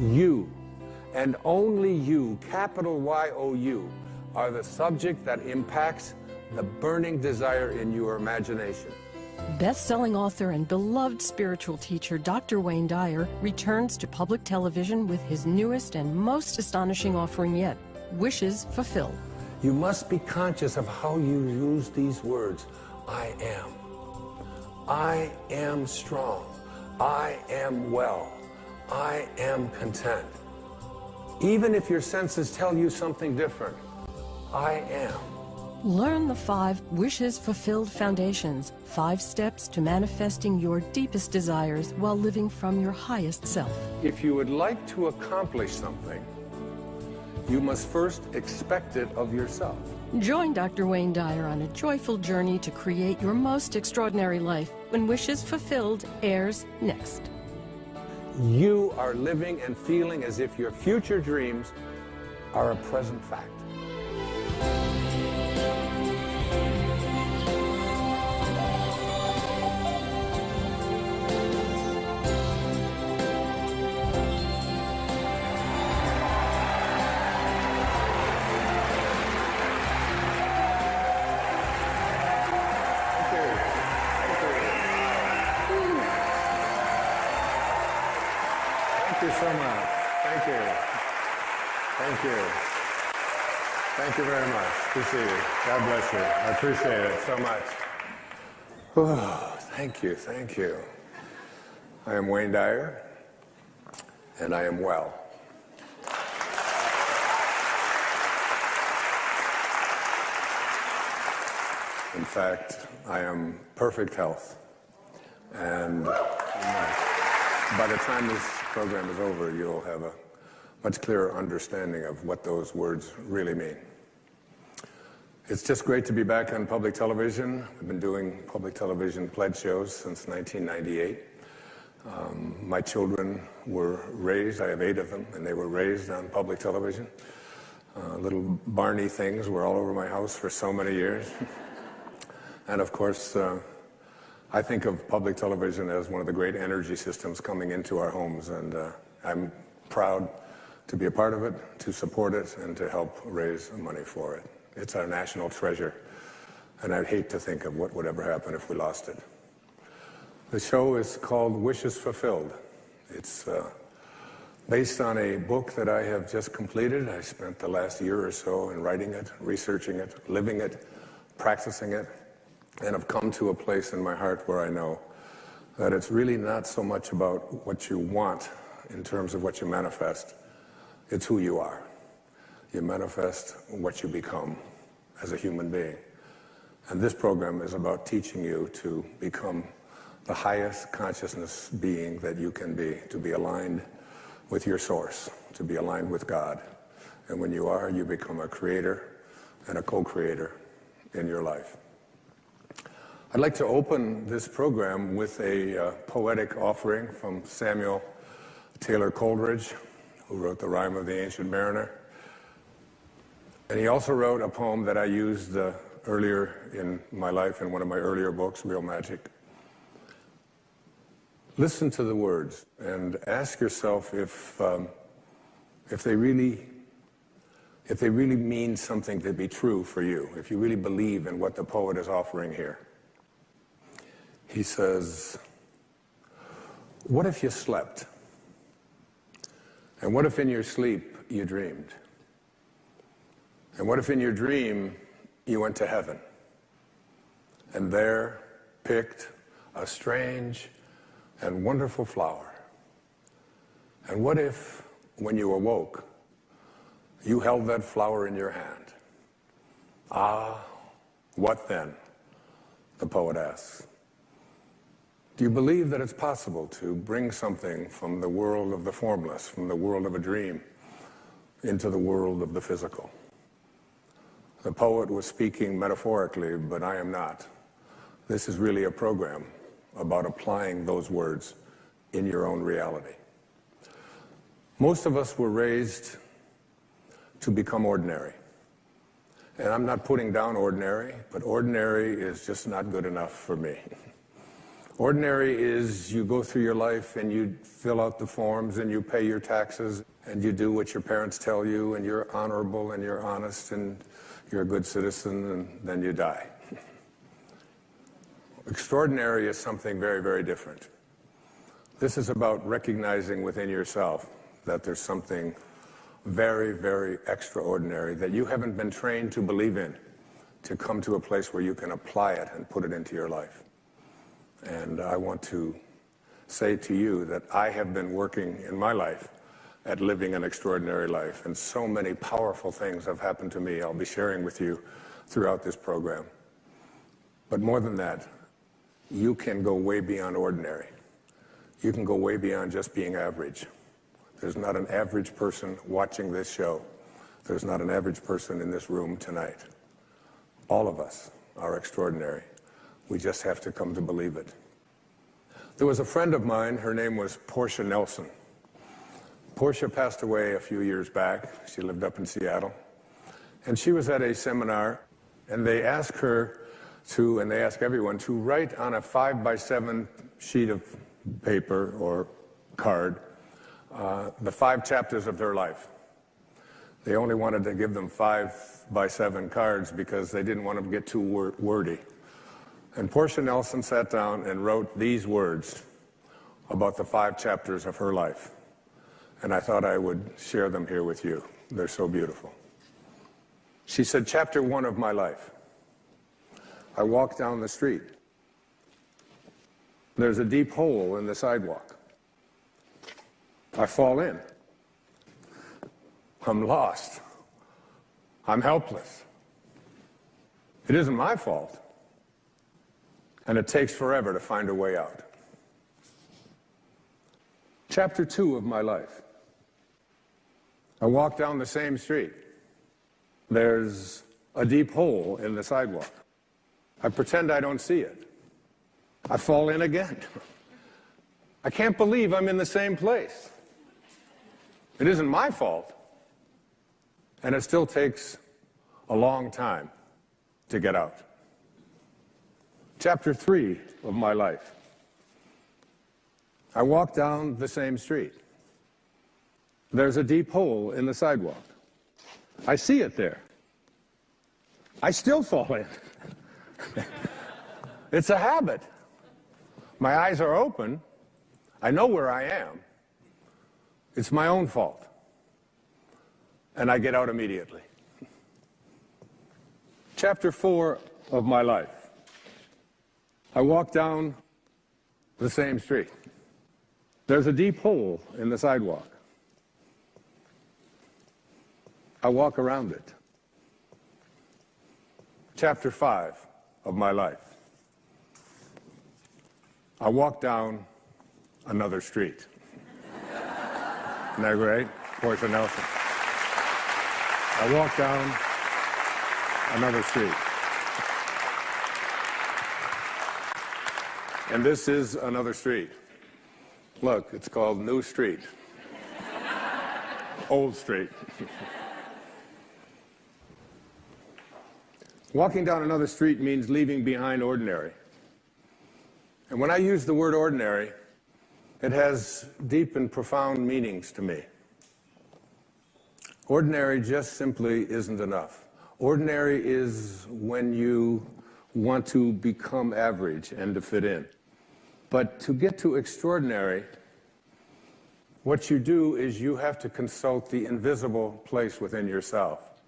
You, and only you, capital Y-O-U, are the subject that impacts the burning desire in your imagination. Best-selling author and beloved spiritual teacher Dr. Wayne Dyer returns to public television with his newest and most astonishing offering yet, Wishes Fulfilled. You must be conscious of how you use these words. I am. I am strong. I am well. I am content. Even if your senses tell you something different, I am. Learn the 5 Wishes Fulfilled Foundations, 5 steps to manifesting your deepest desires while living from your highest self. If you would like to accomplish something, you must first expect it of yourself. Join Dr. Wayne Dyer on a joyful journey to create your most extraordinary life when Wishes Fulfilled airs next. You are living and feeling as if your future dreams are a present fact. Thank you so much. Thank you. Thank you. Thank you very much. Good to see you. God bless you. I appreciate it so much. Oh, thank you. Thank you. I am Wayne Dyer, and I am well. In fact, I am perfect health. And by the time this program is over, you'll have a much clearer understanding of what those words really mean. It's just great to be back on public television. We've been doing public television pledge shows since 1998. My children were raised, I have 8 of them, and they were raised on public television. Little Barney things were all over my house for so many years. And of course, I think of public television as one of the great energy systems coming into our homes, and I'm proud to be a part of it, to support it, and to help raise money for it. It's our national treasure, and I'd hate to think of what would ever happen if we lost it. The show is called Wishes Fulfilled. It's based on a book that I have just completed. I spent the last year or so in writing it, researching it, living it, practicing it. And I've come to a place in my heart where I know that it's really not so much about what you want in terms of what you manifest. It's who you are. You manifest what you become as a human being. And this program is about teaching you to become the highest consciousness being that you can be, to be aligned with your source, to be aligned with God. And when you are, you become a creator and a co-creator in your life. I'd like to open this program with a poetic offering from Samuel Taylor Coleridge, who wrote the Rime of the Ancient Mariner. And he also wrote a poem that I used earlier in my life in one of my earlier books, Real Magic. Listen to the words and ask yourself if they really mean something to be true for you, if you really believe in what the poet is offering here. He says, what if you slept? And what if in your sleep you dreamed? And what if in your dream you went to heaven and there picked a strange and wonderful flower? And what if, when you awoke, you held that flower in your hand? Ah, what then? The poet asks. Do you believe that it's possible to bring something from the world of the formless, from the world of a dream, into the world of the physical? The poet was speaking metaphorically, but I am not. This is really a program about applying those words in your own reality. Most of us were raised to become ordinary. And I'm not putting down ordinary, but ordinary is just not good enough for me. Ordinary is you go through your life and you fill out the forms and you pay your taxes and you do what your parents tell you and you're honorable and you're honest and you're a good citizen and then you die. Extraordinary is something very, very different. This is about recognizing within yourself that there's something very, very extraordinary that you haven't been trained to believe in, to come to a place where you can apply it and put it into your life. And I want to say to you that I have been working in my life at living an extraordinary life, and so many powerful things have happened to me I'll be sharing with you throughout this program. But more than that, you can go way beyond ordinary. You can go way beyond just being average. There's not an average person watching this show. There's not an average person in this room tonight. All of us are extraordinary. We just have to come to believe it. There was a friend of mine, her name was Portia Nelson. Portia passed away a few years back. She lived up in Seattle. And she was at a seminar, and they asked her to, and they asked everyone, to write on a 5x7 sheet of paper or card the 5 chapters of their life. They only wanted to give them 5x7 cards because they didn't want them to get too wordy. And Portia Nelson sat down and wrote these words about the 5 chapters of her life. And I thought I would share them here with you. They're so beautiful. She said, "Chapter 1 of my life. I walk down the street. There's a deep hole in the sidewalk. I fall in. I'm lost. I'm helpless. It isn't my fault. And it takes forever to find a way out. Chapter 2 of my life. I walk down the same street. There's a deep hole in the sidewalk. I pretend I don't see it. I fall in again. I can't believe I'm in the same place. It isn't my fault. And it still takes a long time to get out. Chapter 3 of my life. I walk down the same street. There's a deep hole in the sidewalk. I see it there. I still fall in. It's a habit. My eyes are open. I know where I am. It's my own fault. And I get out immediately. Chapter 4 of my life. I walk down the same street. There's a deep hole in the sidewalk. I walk around it. Chapter 5 of my life. I walk down another street. Isn't that great? Portia Nelson. I walk down another street. And this is another street. Look, it's called New Street. Old Street. Walking down another street means leaving behind ordinary. And when I use the word ordinary, it has deep and profound meanings to me. Ordinary just simply isn't enough. Ordinary is when you want to become average and to fit in. But to get to extraordinary, what you do is you have to consult the invisible place within yourself.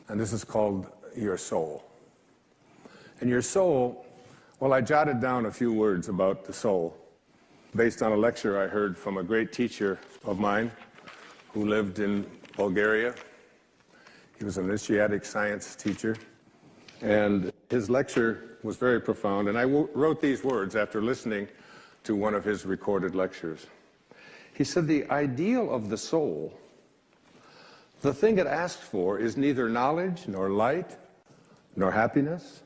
And this is called your soul. And your soul, well, I jotted down a few words about the soul based on a lecture I heard from a great teacher of mine who lived in Bulgaria. He was an initiatic science teacher. And his lecture was very profound. And I wrote these words after listening to one of his recorded lectures. He said, "The ideal of the soul, the thing it asks for, is neither knowledge, nor light, nor happiness.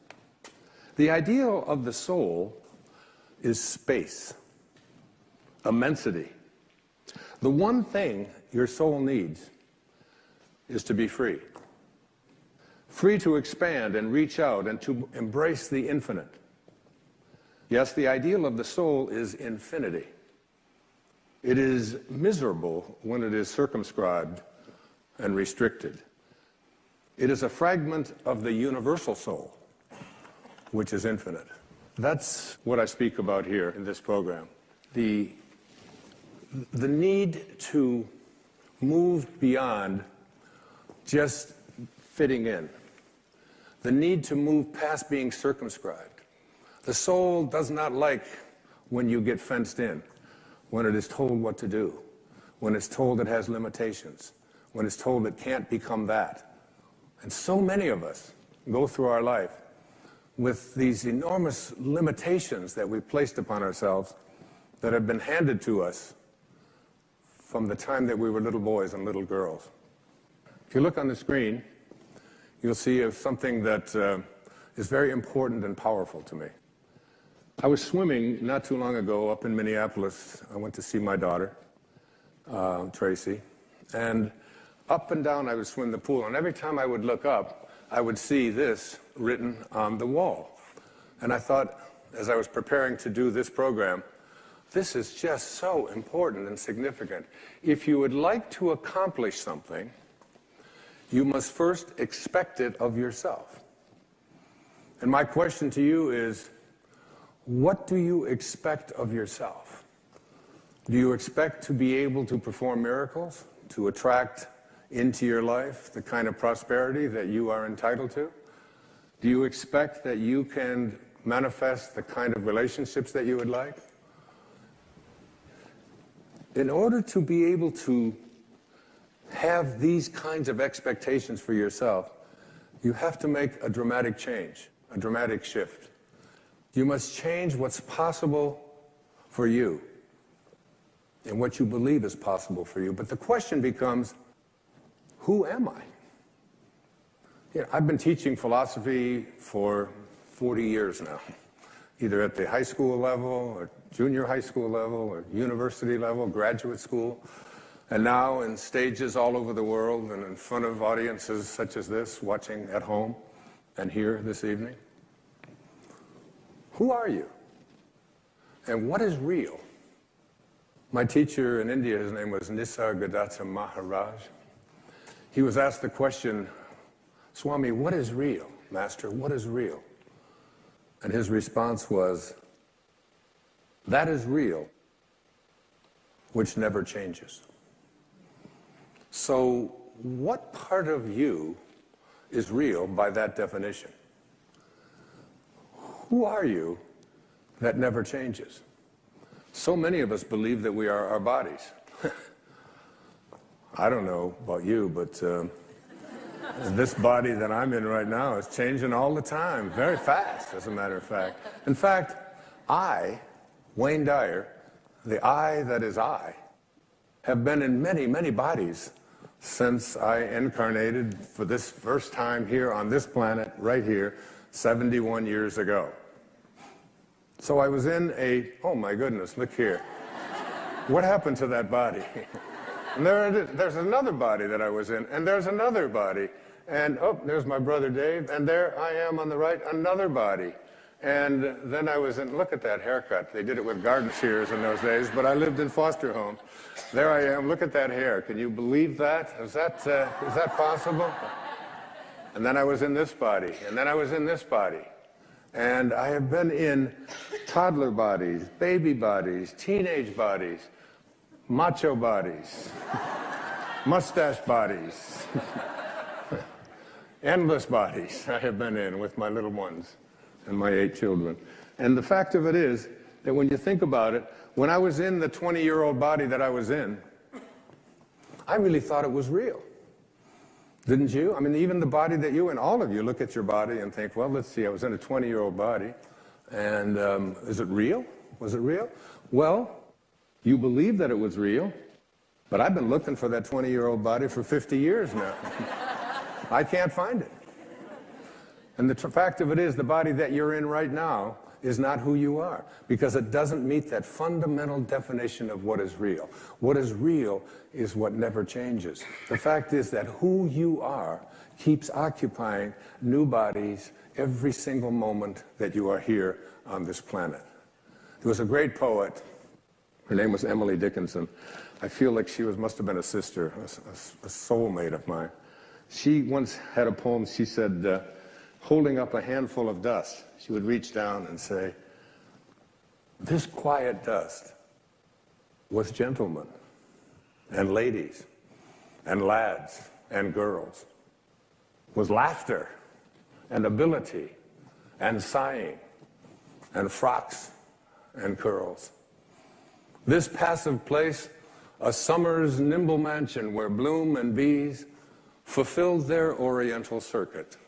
The ideal of the soul is space, immensity. The one thing your soul needs is to be free. Free to expand and reach out and to embrace the infinite. Yes, the ideal of the soul is infinity. It is miserable when it is circumscribed and restricted. It is a fragment of the universal soul, which is infinite. That's what I speak about here in this program. The need to move beyond just fitting in. The need to move past being circumscribed. The soul does not like when you get fenced in, when it is told what to do, when it's told it has limitations, when it's told it can't become that. And so many of us go through our life with these enormous limitations that we've placed upon ourselves that have been handed to us from the time that we were little boys and little girls. If you look on the screen, you'll see something that is very important and powerful to me. I was swimming not too long ago up in Minneapolis. I went to see my daughter, Tracy, and up and down I would swim the pool, and every time I would look up, I would see this written on the wall. And I thought, as I was preparing to do this program, this is just so important and significant. If you would like to accomplish something, you must first expect it of yourself. And my question to you is, what do you expect of yourself? Do you expect to be able to perform miracles, to attract into your life the kind of prosperity that you are entitled to? Do you expect that you can manifest the kind of relationships that you would like? In order to be able to have these kinds of expectations for yourself, you have to make a dramatic change, a dramatic shift. You must change what's possible for you and what you believe is possible for you. But the question becomes, who am I? You know, I've been teaching philosophy for 40 years now, either at the high school level or junior high school level or university level, graduate school, and now in stages all over the world and in front of audiences such as this, watching at home and here this evening. Who are you? And what is real? My teacher in India, his name was Nisargadatta Maharaj. He was asked the question, Swami, what is real? Master, what is real? And his response was, that is real, which never changes. So what part of you is real by that definition? Who are you that never changes? So many of us believe that we are our bodies. I don't know about you, but this body that I'm in right now is changing all the time, very fast, as a matter of fact. In fact, I, Wayne Dyer, the I that is I, have been in many, many bodies since I incarnated for this first time here on this planet, right here, 71 years ago. So I was in oh my goodness, look here. What happened to that body? And there's another body that I was in, and there's another body. And oh, there's my brother Dave, and there I am on the right, another body. And then I was in, look at that haircut. They did it with garden shears in those days, but I lived in foster home. There I am, look at that hair. Can you believe that? Is that possible? And then I was in this body, and then I was in this body. And I have been in toddler bodies, baby bodies, teenage bodies, macho bodies, mustache bodies, endless bodies I have been in with my little ones and my 8 children. And the fact of it is that when you think about it, when I was in the 20-year-old body that I was in, I really thought it was real. Didn't you? I mean, even the body that you and all of you look at your body and think, well, let's see, I was in a 20-year-old body, and is it real? Was it real? Well, you believe that it was real, but I've been looking for that 20-year-old body for 50 years now. I can't find it. And the fact of it is, the body that you're in right now is not who you are, because it doesn't meet that fundamental definition of what is real. What is real is what never changes. The fact is that who you are keeps occupying new bodies every single moment that you are here on this planet. There was a great poet. Her name was Emily Dickinson. I feel like she must have been a sister, a soulmate of mine. She once had a poem, she said, holding up a handful of dust, she would reach down and say, "This quiet dust was gentlemen and ladies and lads and girls, was laughter and ability and sighing and frocks and curls. This passive place, a summer's nimble mansion where bloom and bees fulfilled their oriental circuit,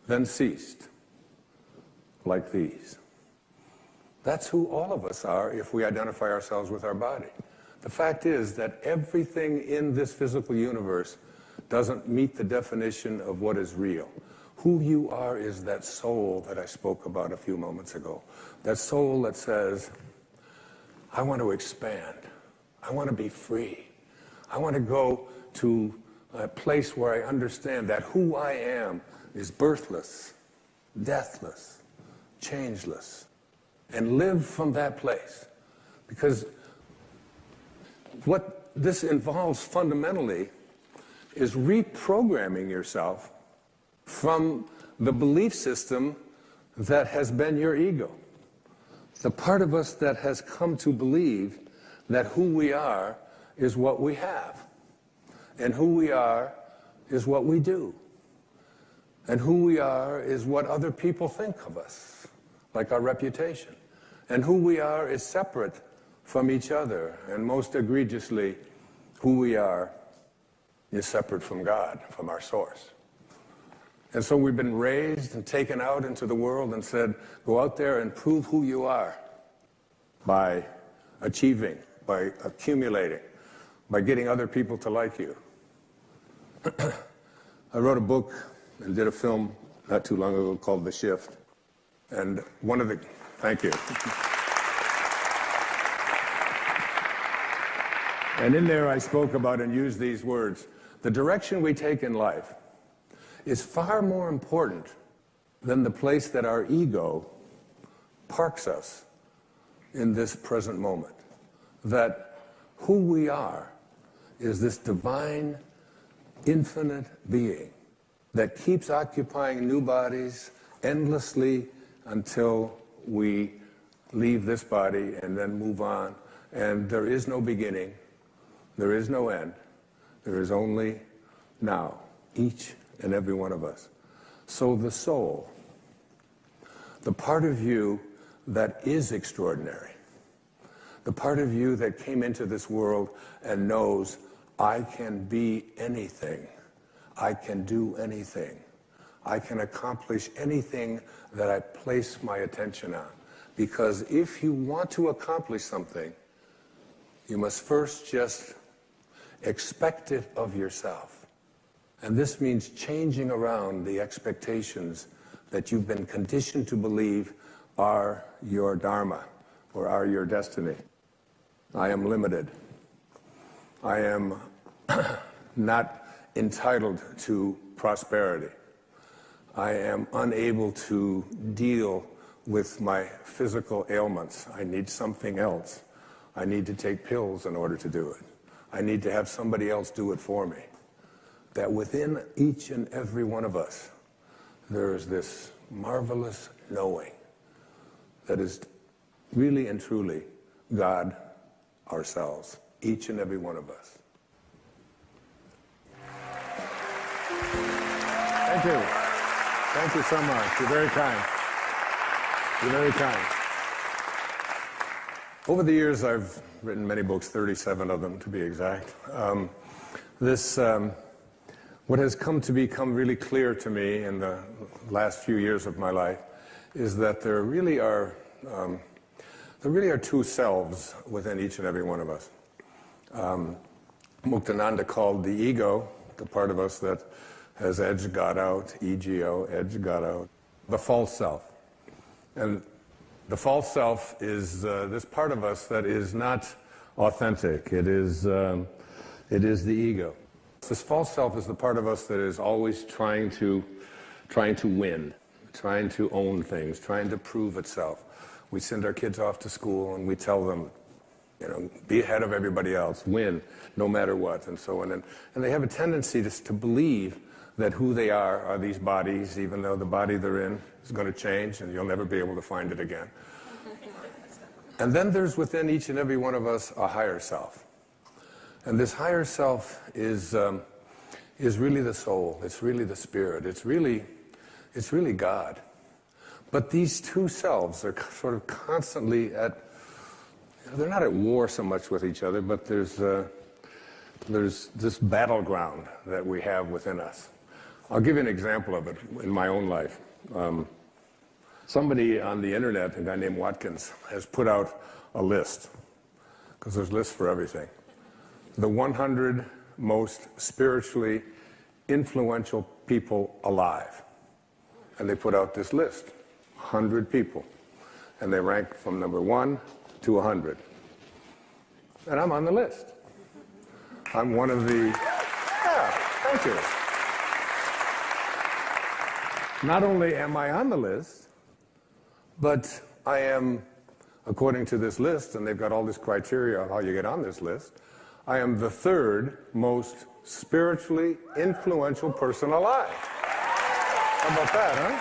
then ceased like these." That's who all of us are if we identify ourselves with our body. The fact is that everything in this physical universe doesn't meet the definition of what is real. Who you are is that soul that I spoke about a few moments ago. That soul that says, I want to expand. I want to be free. I want to go to a place where I understand that who I am is birthless, deathless, changeless, and live from that place. Because what this involves fundamentally is reprogramming yourself from the belief system that has been your ego. The part of us that has come to believe that who we are is what we have, and who we are is what we do, and who we are is what other people think of us, like our reputation, and who we are is separate from each other, and most egregiously, who we are is separate from God, from our source. And so we've been raised and taken out into the world and said, go out there and prove who you are by achieving, by accumulating, by getting other people to like you. I wrote a book and did a film not too long ago called The Shift. And one of the, thank you. And in there I spoke about and used these words. The direction we take in life is far more important than the place that our ego parks us in this present moment. That who we are is this divine, infinite being that keeps occupying new bodies endlessly until we leave this body and then move on. And there is no beginning, there is no end, there is only now, each and every one of us. So the soul, the part of you that is extraordinary, the part of you that came into this world and knows I can be anything, I can do anything, I can accomplish anything that I place my attention on. Because if you want to accomplish something, you must first just expect it of yourself. And this means changing around the expectations that you've been conditioned to believe are your dharma or are your destiny. I am limited. I am not entitled to prosperity. I am unable to deal with my physical ailments. I need something else. I need to take pills in order to do it. I need to have somebody else do it for me. That within each and every one of us, there is this marvelous knowing that is really and truly God ourselves, each and every one of us. Thank you. Thank you so much. You're very kind. You're very kind. Over the years, I've written many books, 37 of them to be exact. What has come to become really clear to me in the last few years of my life is that there really are two selves within each and every one of us. Muktananda called the ego, the part of us that has edged God out, EGO, edged God out, the false self. And the false self is this part of us that is not authentic. It is the ego. This false self is the part of us that is always trying to win, trying to own things, trying to prove itself. We send our kids off to school and we tell them, you know, be ahead of everybody else, win, no matter what, and so on. And they have a tendency to believe that who they are these bodies, even though the body they're in is going to change and you'll never be able to find it again. And then there's within each and every one of us a higher self. And this higher self is really the soul. It's really the spirit. It's really God. But these two selves are sort of constantly they're not at war so much with each other, but there's this battleground that we have within us. I'll give you an example of it in my own life. Somebody on the internet, a guy named Watkins, has put out a list, because there's lists for everything. The 100 most spiritually influential people alive. And they put out this list, 100 people. And they rank from number 1 to 100. And I'm on the list. I'm one of the, thank you. Not only am I on the list, but I am, according to this list, and they've got all this criteria of how you get on this list, I am the 3rd most spiritually influential person alive. How about that, huh?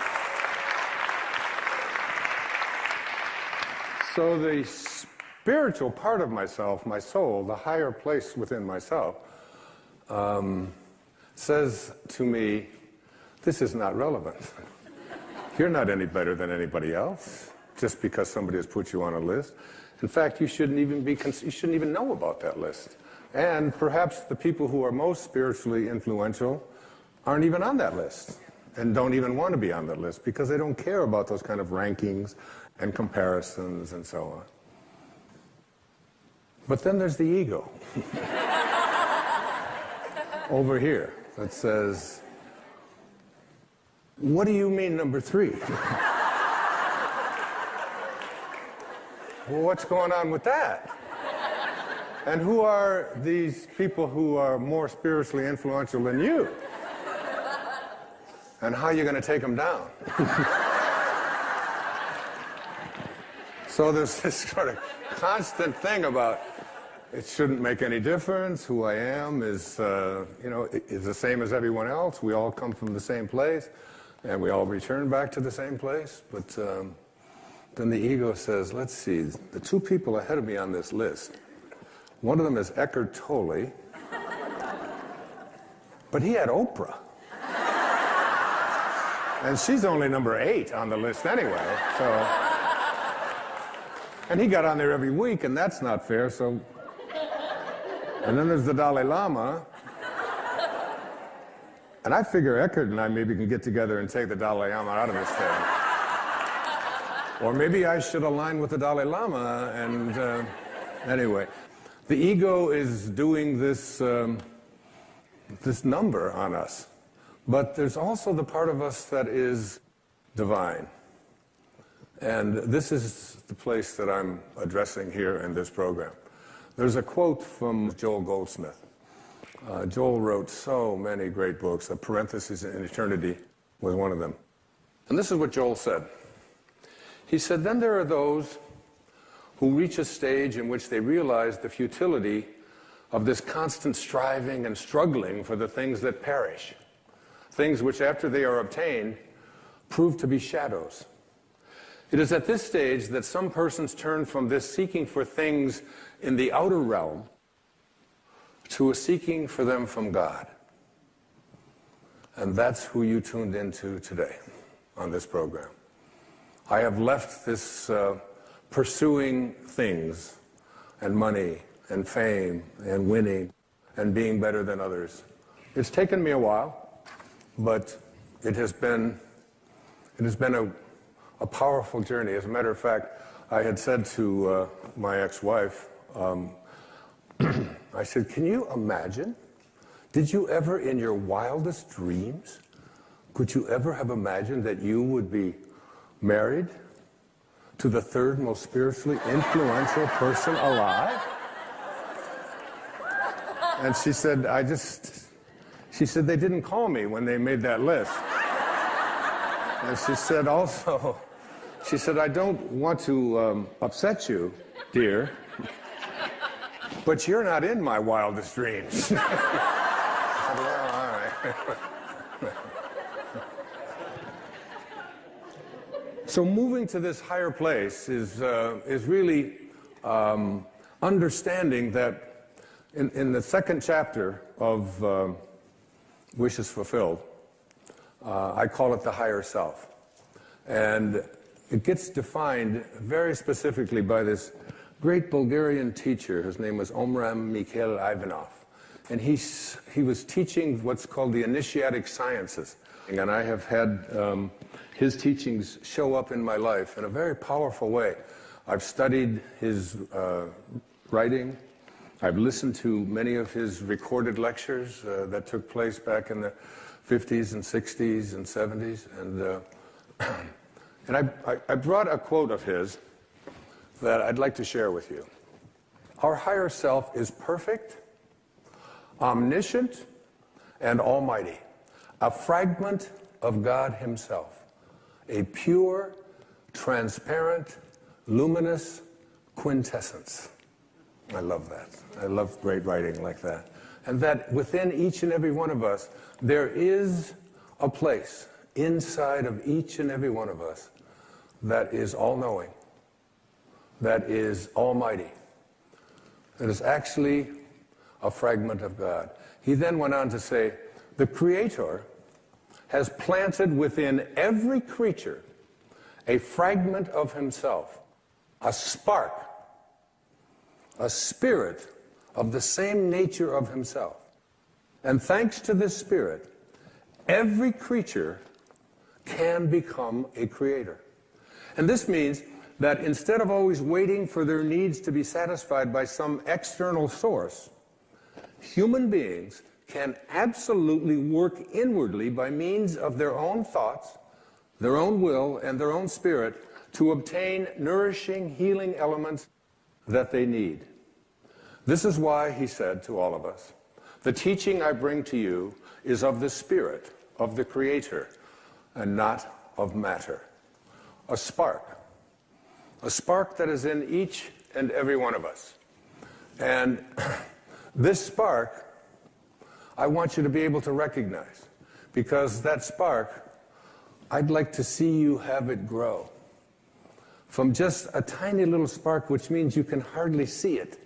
So the spiritual part of myself, my soul, the higher place within myself, says to me, this is not relevant. You're not any better than anybody else just because somebody has put you on a list. In fact, you shouldn't even know about that list. And perhaps the people who are most spiritually influential aren't even on that list and don't even want to be on that list because they don't care about those kind of rankings and comparisons and so on. But then there's the ego over here that says, what do you mean number 3? Well, what's going on with that? And who are these people who are more spiritually influential than you? And how are you going to take them down? So there's this sort of constant thing about it shouldn't make any difference. Who I am is the same as everyone else. We all come from the same place, and we all return back to the same place. But then the ego says, let's see, the 2 people ahead of me on this list, one of them is Eckhart Tolle, but he had Oprah. And she's only number 8 on the list anyway, so. And he got on there every week, and that's not fair, so. And then there's the Dalai Lama. And I figure Eckhart and I maybe can get together and take the Dalai Lama out of this thing. Or maybe I should align with the Dalai Lama, and anyway. The ego is doing this number on us. But there's also the part of us that is divine. And this is the place that I'm addressing here in this program. There's a quote from Joel Goldsmith. Joel wrote so many great books. A Parenthesis in Eternity was one of them. And this is what Joel said. He said, then there are those who reach a stage in which they realize the futility of this constant striving and struggling for the things that perish, things which after they are obtained prove to be shadows. It is at this stage that some persons turn from this seeking for things in the outer realm to a seeking for them from God. And that's who you tuned into today on this program. I have left this pursuing things and money and fame and winning and being better than others. It's taken me a while, but it has been a powerful journey. As a matter of fact, I had said to my ex-wife, I said, can you imagine? Did you ever in your wildest dreams, could you ever have imagined that you would be married to the 3rd most spiritually influential person alive? And she said, they didn't call me when they made that list. And she said also, She said, I don't want to upset you, dear, but you're not in my wildest dreams. I said, well, all right. So moving to this higher place is really understanding that in the second chapter of Wishes Fulfilled, I call it the higher self. And it gets defined very specifically by this great Bulgarian teacher. His name was Omram Mikhail Ivanov. And he was teaching what's called the initiatic sciences. And I have had his teachings show up in my life in a very powerful way. I've studied his writing. I've listened to many of his recorded lectures that took place back in the 50s and 60s and 70s. And I brought a quote of his that I'd like to share with you. Our higher self is perfect, omniscient, and almighty, a fragment of God himself, a pure, transparent, luminous quintessence. I love that. I love great writing like that. And that within each and every one of us, there is a place inside of each and every one of us that is all-knowing, that is almighty, that is actually a fragment of God. He then went on to say, the Creator has planted within every creature a fragment of himself, a spark, a spirit of the same nature of himself. And thanks to this spirit, every creature can become a creator. And this means that instead of always waiting for their needs to be satisfied by some external source, human beings can absolutely work inwardly by means of their own thoughts, their own will, and their own spirit to obtain nourishing, healing elements that they need. This is why he said to all of us, the teaching I bring to you is of the Spirit of the Creator and not of matter. A spark that is in each and every one of us. And this spark, I want you to be able to recognize, because that spark, I'd like to see you have it grow from just a tiny little spark, which means you can hardly see it,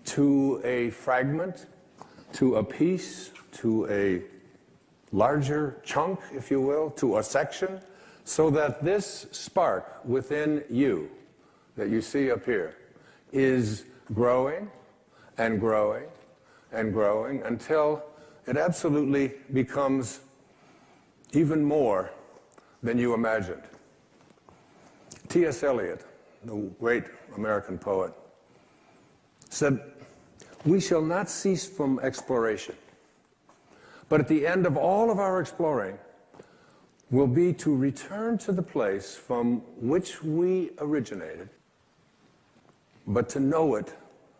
to a fragment, to a piece, to a larger chunk, if you will, to a section, so that this spark within you that you see up here is growing and growing and growing until it absolutely becomes even more than you imagined. T.S. Eliot, the great American poet, said, we shall not cease from exploration, but at the end of all of our exploring will be to return to the place from which we originated, but to know it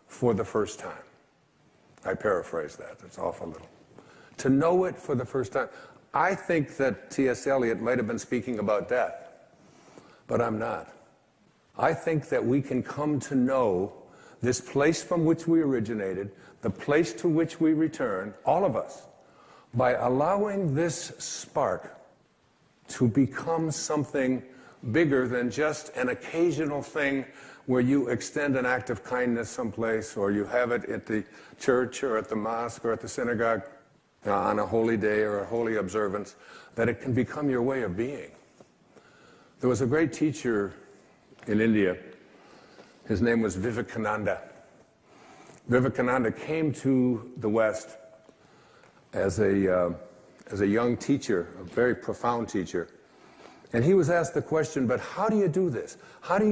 for the first time. I paraphrase that, it's off a little. To know it for the first time. I think that T.S. Eliot might have been speaking about death, but I'm not. I think that we can come to know this place from which we originated, the place to which we return, all of us, by allowing this spark to become something bigger than just an occasional thing where you extend an act of kindness someplace, or you have it at the church or at the mosque or at the synagogue on a holy day or a holy observance, that it can become your way of being. There was a great teacher in India. His name was Vivekananda. Vivekananda came to the West as a young teacher, a very profound teacher. And he was asked the question, but how do you do this? How do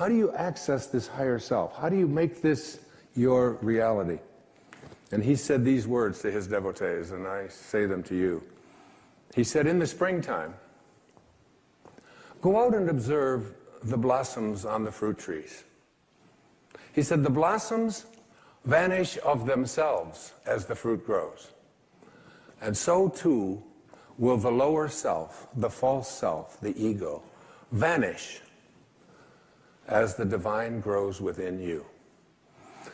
you access this higher self? How do you make this your reality? And he said these words to his devotees, and I say them to you. He said, in the springtime, go out and observe the blossoms on the fruit trees. He said, the blossoms vanish of themselves as the fruit grows. And so too will the lower self, the false self, the ego, vanish as the divine grows within you.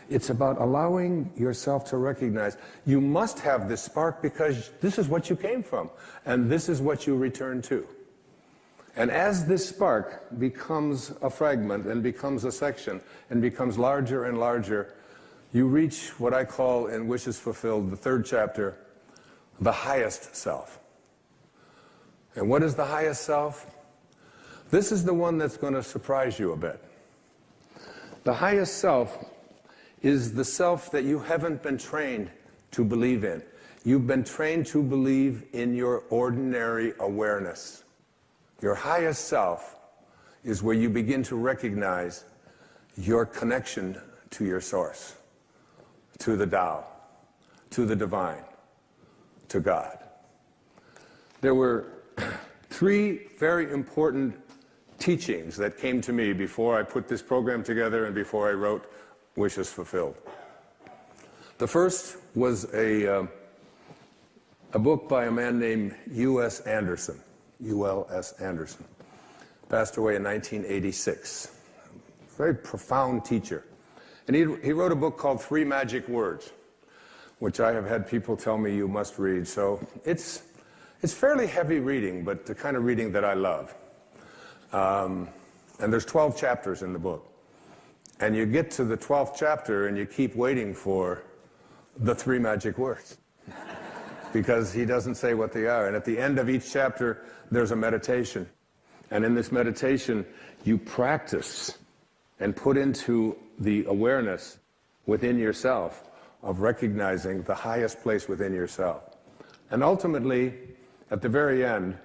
It's about allowing yourself to recognize you must have this spark because this is what you came from, and this is what you return to. And as this spark becomes a fragment and becomes a section and becomes larger and larger, you reach what I call in Wishes Fulfilled, the third chapter, the highest self. And what is the highest self? This is the one that's going to surprise you a bit. The highest self is the self that you haven't been trained to believe in. You've been trained to believe in your ordinary awareness. Your highest self is where you begin to recognize your connection to your source, to the Tao, to the divine, to God. There were three very important teachings that came to me before I put this program together and before I wrote Wishes Fulfilled. The first was a book by a man named U.S. Anderson, U.L.S. Anderson. Passed away in 1986. Very profound teacher. And he wrote a book called 3 Magic Words, which I have had people tell me you must read. So it's fairly heavy reading, but the kind of reading that I love. And there's 12 chapters in the book. And you get to the 12th chapter and you keep waiting for the 3 magic words because he doesn't say what they are. And at the end of each chapter, there's a meditation. And in this meditation, you practice and put into the awareness within yourself of recognizing the highest place within yourself. And ultimately, at the very end,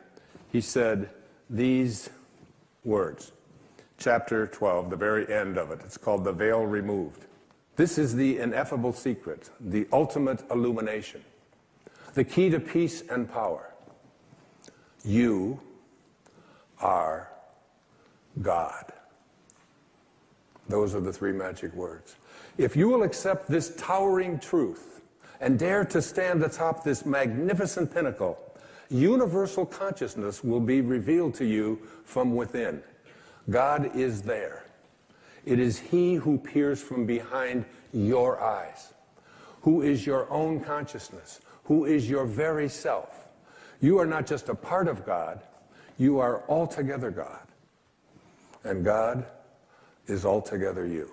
he said these words. Chapter 12, the very end of it. It's called The Veil Removed. This is the ineffable secret, the ultimate illumination, the key to peace and power. You are God. Those are the 3 magic words. If you will accept this towering truth and dare to stand atop this magnificent pinnacle, universal consciousness will be revealed to you from within. God is there. It is He who peers from behind your eyes, who is your own consciousness, who is your very self. You are not just a part of God, you are altogether God. And God is altogether you.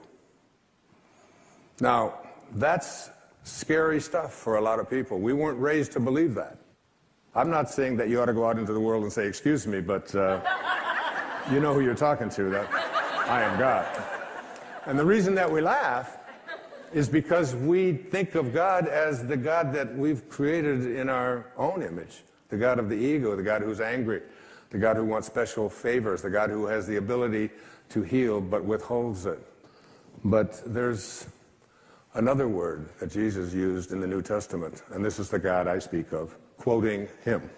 Now, that's scary stuff for a lot of people. We weren't raised to believe that. I'm not saying that you ought to go out into the world and say, excuse me, but you know who you're talking to, that I am God. And the reason that we laugh is because we think of God as the God that we've created in our own image, the God of the ego, the God who's angry, the God who wants special favors, the God who has the ability to heal but withholds it. But there's another word that Jesus used in the New Testament, and this is the God I speak of, quoting him.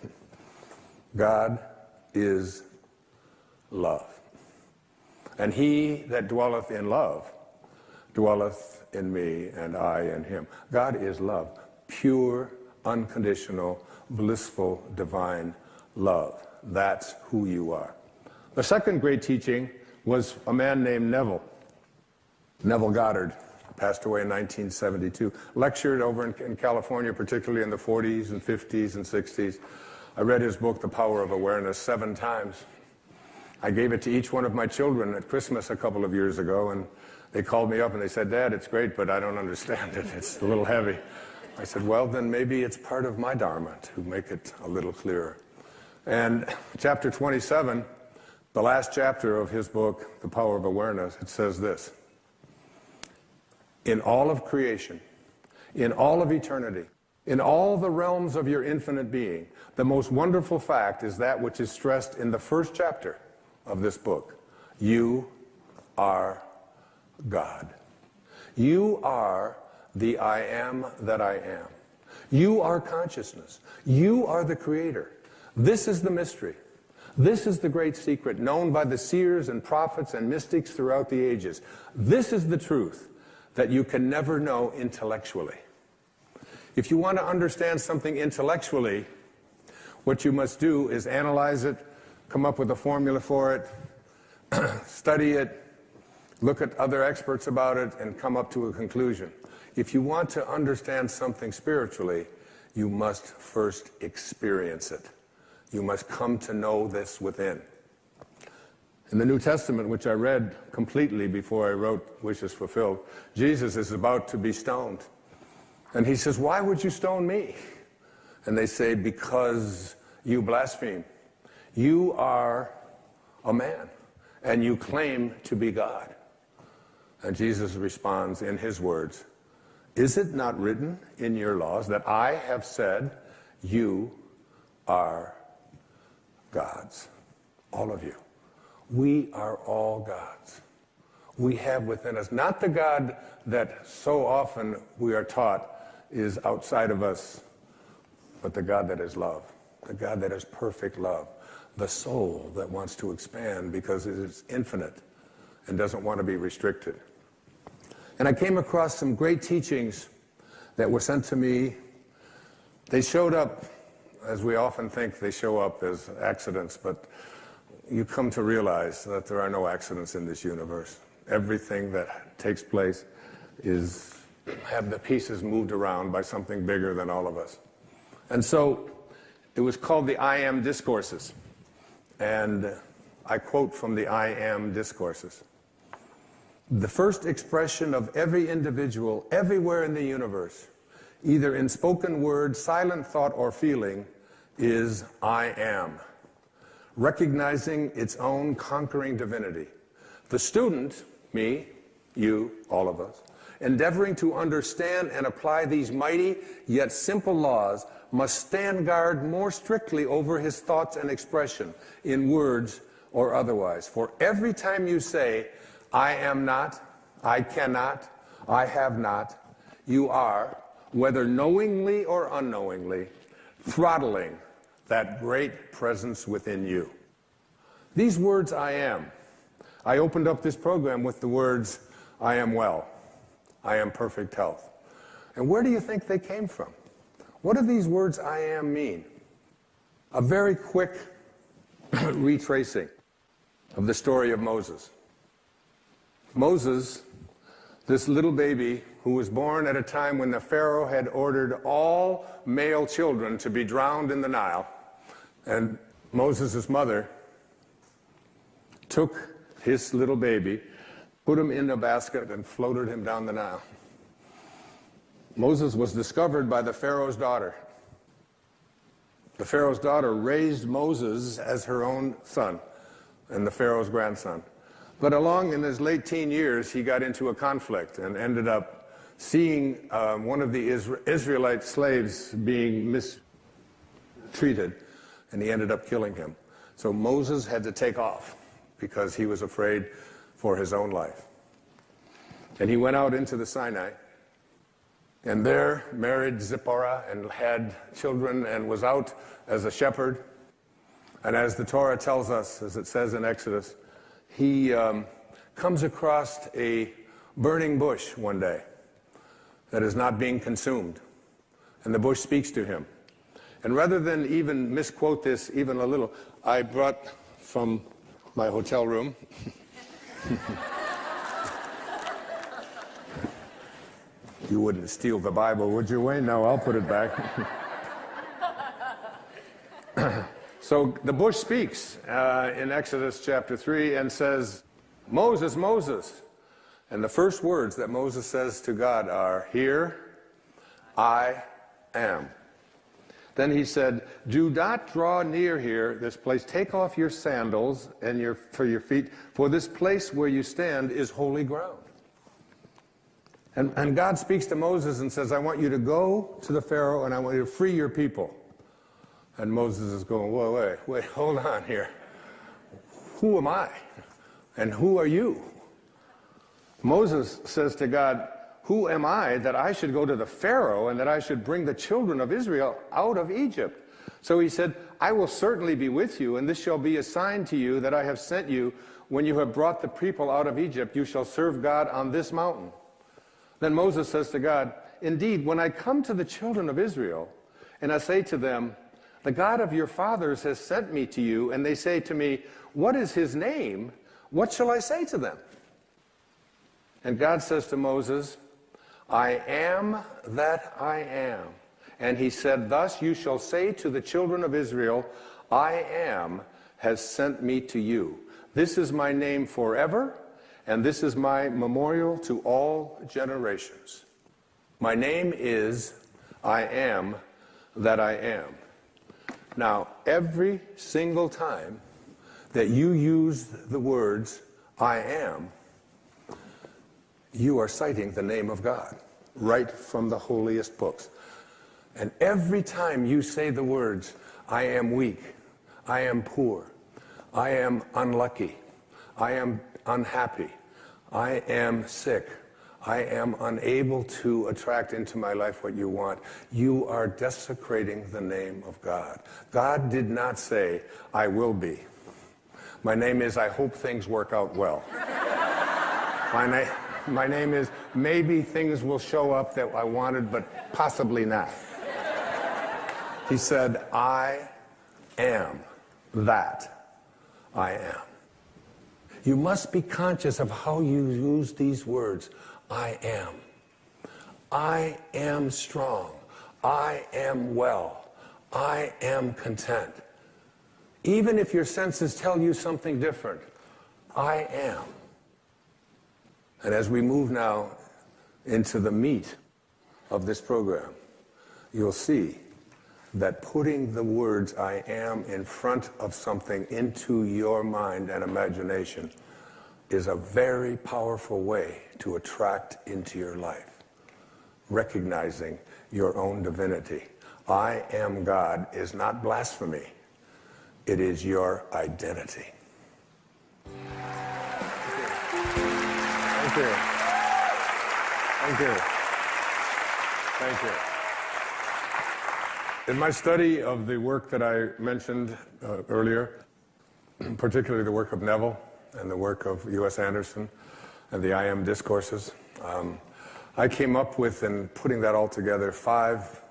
God is love. And he that dwelleth in love dwelleth in me, and I in him. God is love. Pure, unconditional, blissful, divine love. That's who you are. The second great teaching was a man named Neville Goddard. Passed away in 1972. Lectured over in California, particularly in the 40s and 50s and 60s. I read his book, The Power of Awareness, 7 times. I gave it to each one of my children at Christmas a couple of years ago, and they called me up and they said, Dad, it's great, but I don't understand it. It's a little heavy. I said, well, then maybe it's part of my dharma to make it a little clearer. And chapter 27, the last chapter of his book, The Power of Awareness, it says this. In all of creation, in all of eternity, in all the realms of your infinite being, the most wonderful fact is that which is stressed in the first chapter of this book. You are God. You are the I am that I am. You are consciousness. You are the creator. This is the mystery. This is the great secret known by the seers and prophets and mystics throughout the ages. This is the truth that you can never know intellectually. If you want to understand something intellectually, what you must do is analyze it, come up with a formula for it, study it, look at other experts about it, and come up to a conclusion. If you want to understand something spiritually, you must first experience it. You must come to know this within. In the New Testament, which I read completely before I wrote Wishes Fulfilled, Jesus is about to be stoned. And he says, "Why would you stone me?" And they say, "Because you blaspheme. You are a man, and you claim to be God." And Jesus responds in his words, "Is it not written in your laws that I have said you are gods?" All of you. We are all gods. We have within us, not the God that so often we are taught is outside of us, but the God that is love, the God that is perfect love, the soul that wants to expand because it is infinite and doesn't want to be restricted. And I came across some great teachings that were sent to me. They showed up, as we often think they show up as accidents, but you come to realize that there are no accidents in this universe. Everything that takes place have the pieces moved around by something bigger than all of us. And so it was called the I Am Discourses. And I quote from the I Am Discourses. "The first expression of every individual everywhere in the universe, either in spoken word, silent thought, or feeling, is I am, recognizing its own conquering divinity. The student, me, you, all of us, endeavoring to understand and apply these mighty yet simple laws, must stand guard more strictly over his thoughts and expression, in words or otherwise. For every time you say, I am not, I cannot, I have not, you are, whether knowingly or unknowingly, throttling that great presence within you." These words, I am. I opened up this program with the words, I am well, I am perfect health. And where do you think they came from? What do these words, I am, mean? A very quick retracing of the story of Moses. Moses, this little baby who was born at a time when the Pharaoh had ordered all male children to be drowned in the Nile, and Moses' mother took his little baby, put him in a basket, and floated him down the Nile. Moses was discovered by the Pharaoh's daughter. The Pharaoh's daughter raised Moses as her own son and the Pharaoh's grandson. But along in his late teen years, he got into a conflict and ended up seeing one of the Israelite slaves being mistreated, and he ended up killing him. So Moses had to take off because he was afraid for his own life. And he went out into the Sinai, and there married Zipporah and had children and was out as a shepherd. And as the Torah tells us, as it says in Exodus, he comes across a burning bush one day that is not being consumed. And the bush speaks to him. And rather than even misquote this even a little, I brought from my hotel room You wouldn't steal the Bible, would you, Wayne? No, I'll put it back. So the bush speaks in Exodus chapter 3 and says, Moses, Moses. And the first words that Moses says to God are, here I am. Then he said, do not draw near here, this place. Take off your sandals and for your feet, for this place where you stand is holy ground. And God speaks to Moses and says, I want you to go to the Pharaoh and I want you to free your people. And Moses is going, whoa, wait, hold on here. Who am I? And who are you? Moses says to God, who am I that I should go to the Pharaoh and that I should bring the children of Israel out of Egypt? So he said, I will certainly be with you, and this shall be a sign to you that I have sent you. When you have brought the people out of Egypt, you shall serve God on this mountain. Then Moses says to God, indeed, when I come to the children of Israel, and I say to them, the God of your fathers has sent me to you, and they say to me, what is his name? what shall I say to them? And God says to Moses, I am that I am. And he said, thus you shall say to the children of Israel, I am has sent me to you. This is my name forever, and this is my memorial to all generations. My name is I am that I am. Now, every single time that you use the words I am, you are citing the name of God right from the holiest books. And every time you say the words, I am weak, I am poor, I am unlucky, I am unhappy, I am sick, I am unable to attract into my life what you want, you are desecrating the name of God. God did not say, I will be. My name is, I hope things work out well. My name is, maybe things will show up that I wanted, but possibly not. He said, I am that I am. You must be conscious of how you use these words. I am. I am strong. I am well. I am content. Even if your senses tell you something different, I am. And as we move now into the meat of this program, you'll see that putting the words I am in front of something into your mind and imagination is a very powerful way to attract into your life, recognizing your own divinity. I am God is not blasphemy. It is your identity. Thank you. Thank you. Thank you. In my study of the work that I mentioned earlier, particularly the work of Neville and the work of U.S. Anderson and the I Am discourses, I came up with, in putting that all together,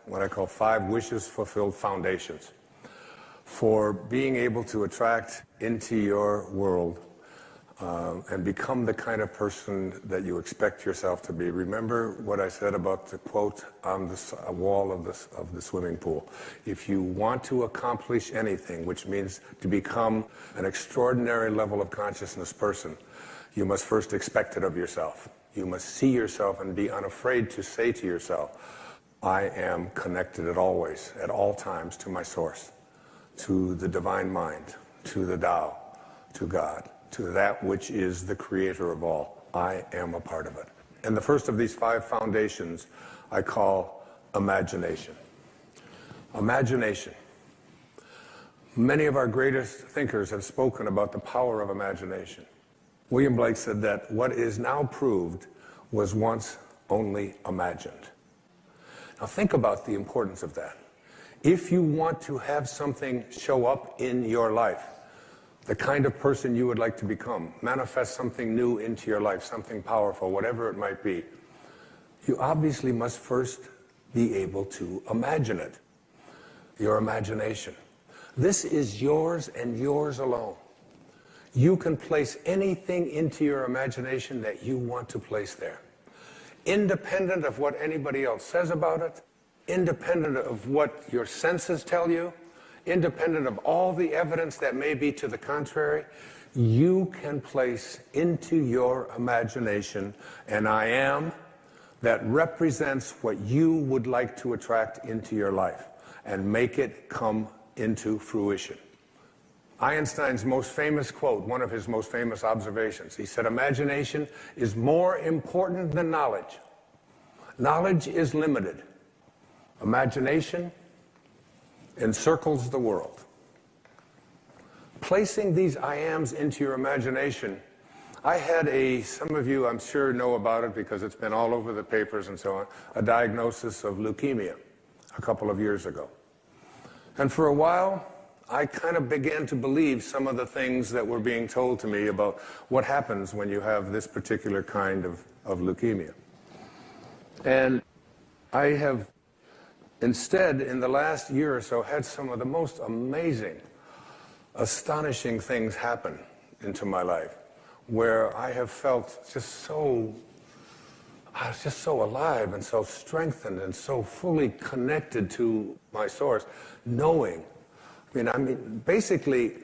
what I call five wishes fulfilled foundations for being able to attract into your world and become the kind of person that you expect yourself to be. Remember what I said about the quote on the wall of the swimming pool. If you want to accomplish anything, which means to become an extraordinary level of consciousness person, you must first expect it of yourself. You must see yourself and be unafraid to say to yourself, I am connected at all times to my source, to the divine mind, to the Tao, to God, to that which is the creator of all. I am a part of it. And the first of these five foundations I call imagination. Imagination. Many of our greatest thinkers have spoken about the power of imagination. William Blake said that what is now proved was once only imagined. Now think about the importance of that. If you want to have something show up in your life, the kind of person you would like to become, manifest something new into your life, something powerful, whatever it might be, you obviously must first be able to imagine it. Your imagination. This is yours and yours alone. You can place anything into your imagination that you want to place there, independent of what anybody else says about it, independent of what your senses tell you, independent of all the evidence that may be to the contrary. You can place into your imagination an I am that represents what you would like to attract into your life and make it come into fruition. Einstein's most famous quote, one of his most famous observations, he said, imagination is more important than knowledge. Knowledge is limited. Imagination encircles the world. Placing these I ams into your imagination, I had some of you I'm sure know about it because it's been all over the papers and so on, a diagnosis of leukemia a couple of years ago. And for a while, I kind of began to believe some of the things that were being told to me about what happens when you have this particular kind of leukemia. And I have instead, in the last year or so, had some of the most amazing, astonishing things happen into my life. where I have felt I was just so alive and so strengthened and so fully connected to my source, knowing. Basically,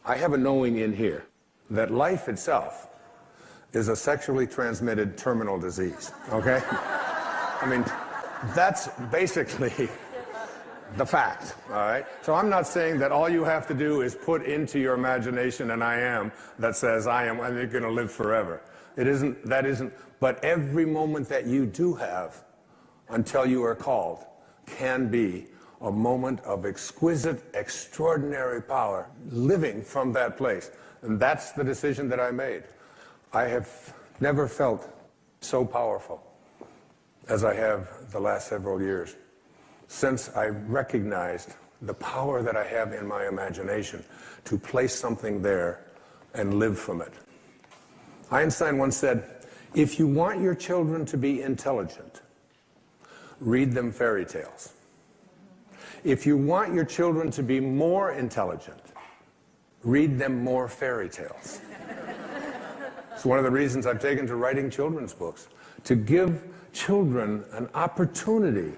I have a knowing in here that life itself is a sexually transmitted terminal disease, okay? That's basically the fact, all right? So I'm not saying that all you have to do is put into your imagination an I am that says I am, and you're going to live forever. That isn't, but every moment that you do have until you are called can be a moment of exquisite, extraordinary power living from that place. And that's the decision that I made. I have never felt so powerful as I have the last several years, since I recognized the power that I have in my imagination to place something there and live from it. Einstein once said, if you want your children to be intelligent, read them fairy tales. If you want your children to be more intelligent, read them more fairy tales. It's one of the reasons I've taken to writing children's books, to give children an opportunity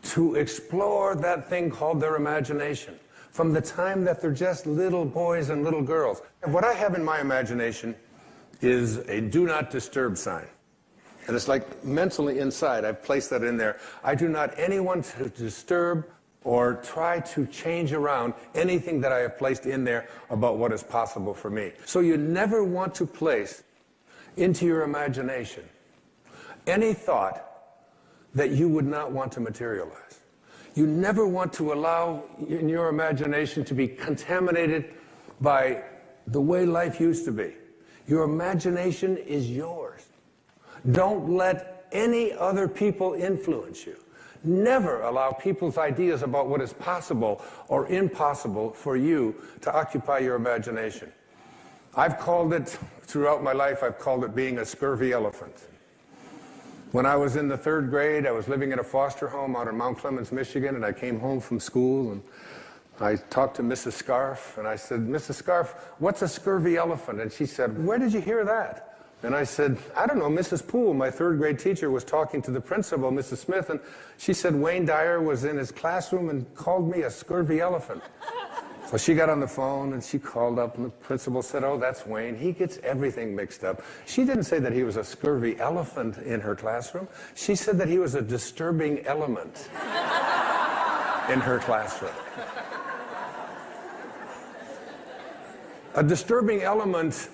to explore that thing called their imagination from the time that they're just little boys and little girls. And what I have in my imagination is a do not disturb sign. And it's like mentally inside, I've placed that in there. I do not anyone to disturb or try to change around anything that I have placed in there about what is possible for me. So you never want to place into your imagination any thought that you would not want to materialize. You never want to allow in your imagination to be contaminated by the way life used to be. Your imagination is yours. Don't let any other people influence you. Never allow people's ideas about what is possible or impossible for you to occupy your imagination. I've called it, throughout my life, I've called it being a scurvy elephant. When I was in the 3rd grade, I was living in a foster home out in Mount Clemens, Michigan, and I came home from school, and I talked to Mrs. Scarf, and I said, Mrs. Scarf, what's a scurvy elephant? And she said, where did you hear that? And I said, I don't know, Mrs. Poole, my 3rd grade teacher, was talking to the principal, Mrs. Smith, and she said Wayne Dyer was in his classroom and called me a scurvy elephant. So she got on the phone and she called up, and the principal said, oh, that's Wayne. He gets everything mixed up. She didn't say that he was a scurvy elephant in her classroom. She said that he was a disturbing element in her classroom. A disturbing element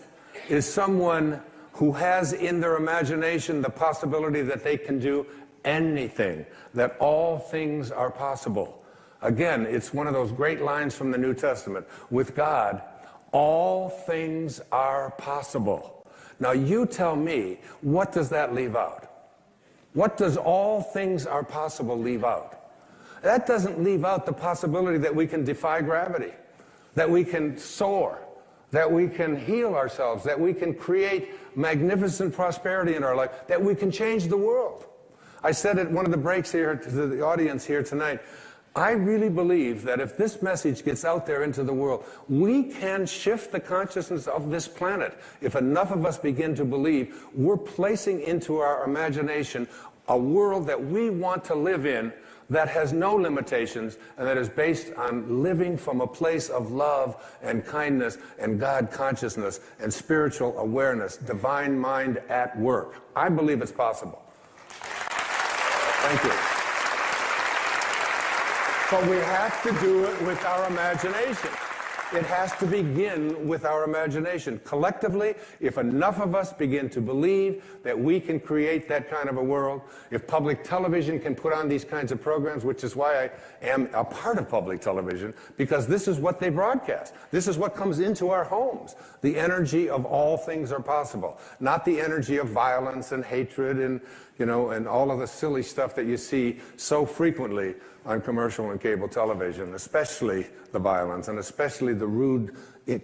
is someone who has in their imagination the possibility that they can do anything, that all things are possible. Again, it's one of those great lines from the New Testament. With God, all things are possible. Now you tell me, what does that leave out? What does all things are possible leave out? That doesn't leave out the possibility that we can defy gravity, that we can soar, that we can heal ourselves, that we can create magnificent prosperity in our life, that we can change the world. I said at one of the breaks here to the audience here tonight, I really believe that if this message gets out there into the world, we can shift the consciousness of this planet. If enough of us begin to believe, we're placing into our imagination a world that we want to live in, that has no limitations, and that is based on living from a place of love and kindness and God consciousness and spiritual awareness, divine mind at work. I believe it's possible. Thank you. But we have to do it with our imagination. It has to begin with our imagination. Collectively, if enough of us begin to believe that we can create that kind of a world, if public television can put on these kinds of programs, which is why I am a part of public television, because this is what they broadcast. This is what comes into our homes. The energy of all things are possible, not the energy of violence and hatred and, and all of the silly stuff that you see so frequently on commercial and cable television, especially the violence and especially the rude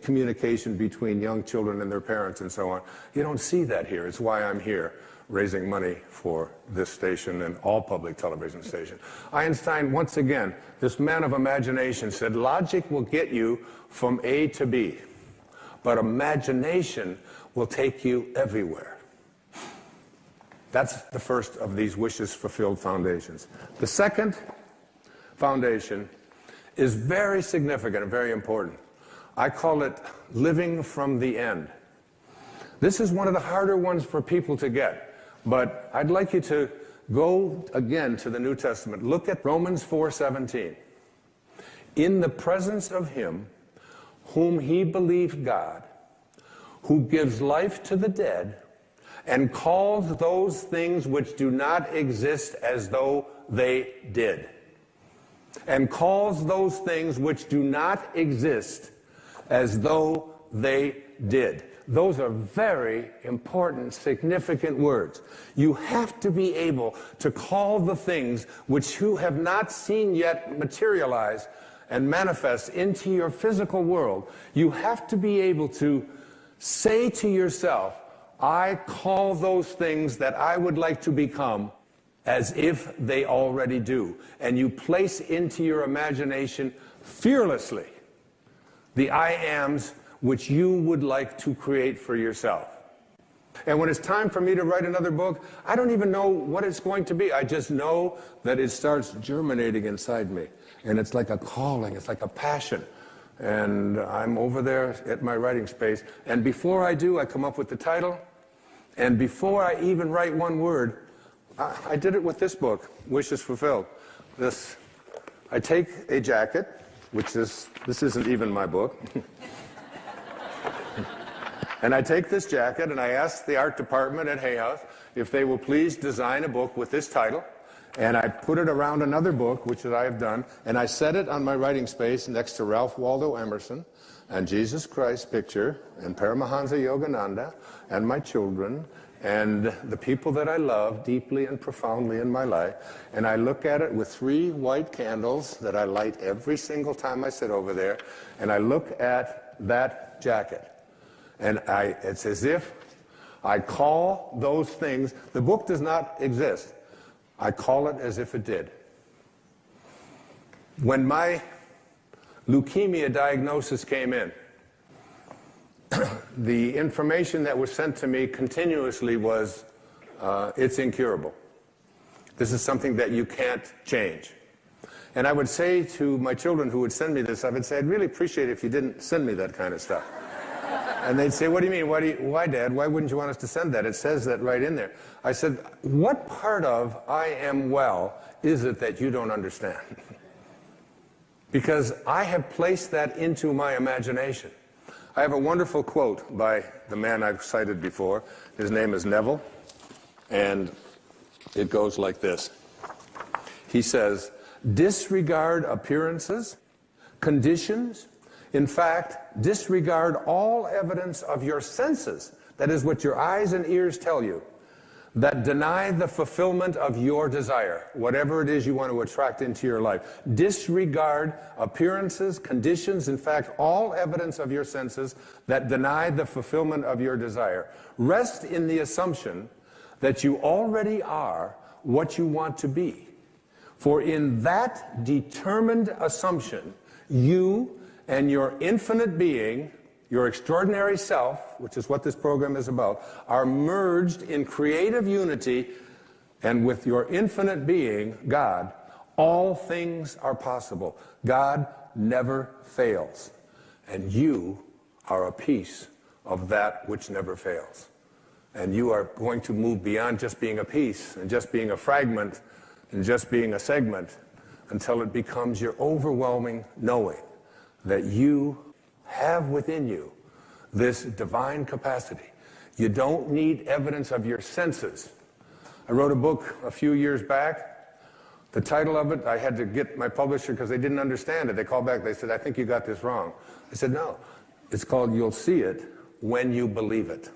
communication between young children and their parents and so on. You don't see that here. It's why I'm here raising money for this station and all public television stations. Einstein, once again, this man of imagination, said logic will get you from A to B, but imagination will take you everywhere. That's the first of these wishes fulfilled foundations. The second foundation is very significant and very important. I call it living from the end. This is one of the harder ones for people to get, but I'd like you to go again to the New Testament. Look at Romans 4:17. In the presence of him whom he believed God, who gives life to the dead, and calls those things which do not exist as though they did. And calls those things which do not exist as though they did. Those are very important, significant words. You have to be able to call the things which you have not seen yet materialize and manifest into your physical world. You have to be able to say to yourself, I call those things that I would like to become as if they already do. And you place into your imagination fearlessly the I ams which you would like to create for yourself. And when it's time for me to write another book, I don't even know what it's going to be. I just know that it starts germinating inside me. And it's like a calling, it's like a passion. And I'm over there at my writing space. And before I do, I come up with the title. And before I even write one word, I did it with this book, Wishes Fulfilled. I take a jacket, this isn't even my book. And I take this jacket and I ask the art department at Hay House if they will please design a book with this title. And I put it around another book, which I have done, and I set it on my writing space next to Ralph Waldo Emerson and Jesus Christ picture and Paramahansa Yogananda and my children and the people that I love deeply and profoundly in my life. And I look at it with 3 white candles that I light every single time I sit over there, and I look at that jacket. And it's as if I call those things, the book does not exist. I call it as if it did. When my leukemia diagnosis came in, the information that was sent to me continuously was, it's incurable. This is something that you can't change. And I would say to my children who would send me this, I would say, I'd really appreciate it if you didn't send me that kind of stuff. And they'd say, what do you mean? Why, Dad? Why wouldn't you want us to send that? It says that right in there. I said, what part of I am well is it that you don't understand? Because I have placed that into my imagination. I have a wonderful quote by the man I've cited before. His name is Neville, and it goes like this. He says, disregard appearances, conditions, in fact, disregard all evidence of your senses, that is what your eyes and ears tell you, that deny the fulfillment of your desire, whatever it is you want to attract into your life. Disregard appearances, conditions, in fact, all evidence of your senses that deny the fulfillment of your desire. Rest in the assumption that you already are what you want to be. For in that determined assumption, you and your infinite being, your extraordinary self, which is what this program is about, are merged in creative unity, and with your infinite being, God, all things are possible. God never fails, and you are a piece of that which never fails. And you are going to move beyond just being a piece and just being a fragment and just being a segment until it becomes your overwhelming knowing that you have within you this divine capacity. You don't need evidence of your senses. I wrote a book a few years back. The title of it, I had to get my publisher because they didn't understand it. They called back, they said, I think you got this wrong. I said, no, it's called You'll See It When You Believe It.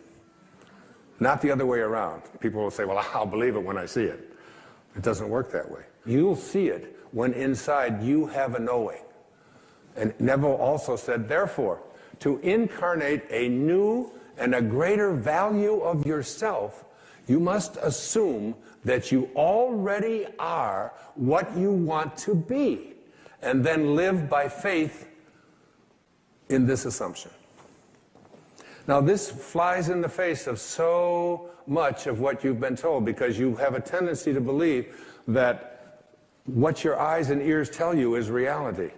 Not the other way around. People will say, well, I'll believe it when I see it. It doesn't work that way. You'll see it when inside you have a knowing. And Neville also said, therefore, to incarnate a new and a greater value of yourself, you must assume that you already are what you want to be, and then live by faith in this assumption. Now, this flies in the face of so much of what you've been told, because you have a tendency to believe that what your eyes and ears tell you is reality.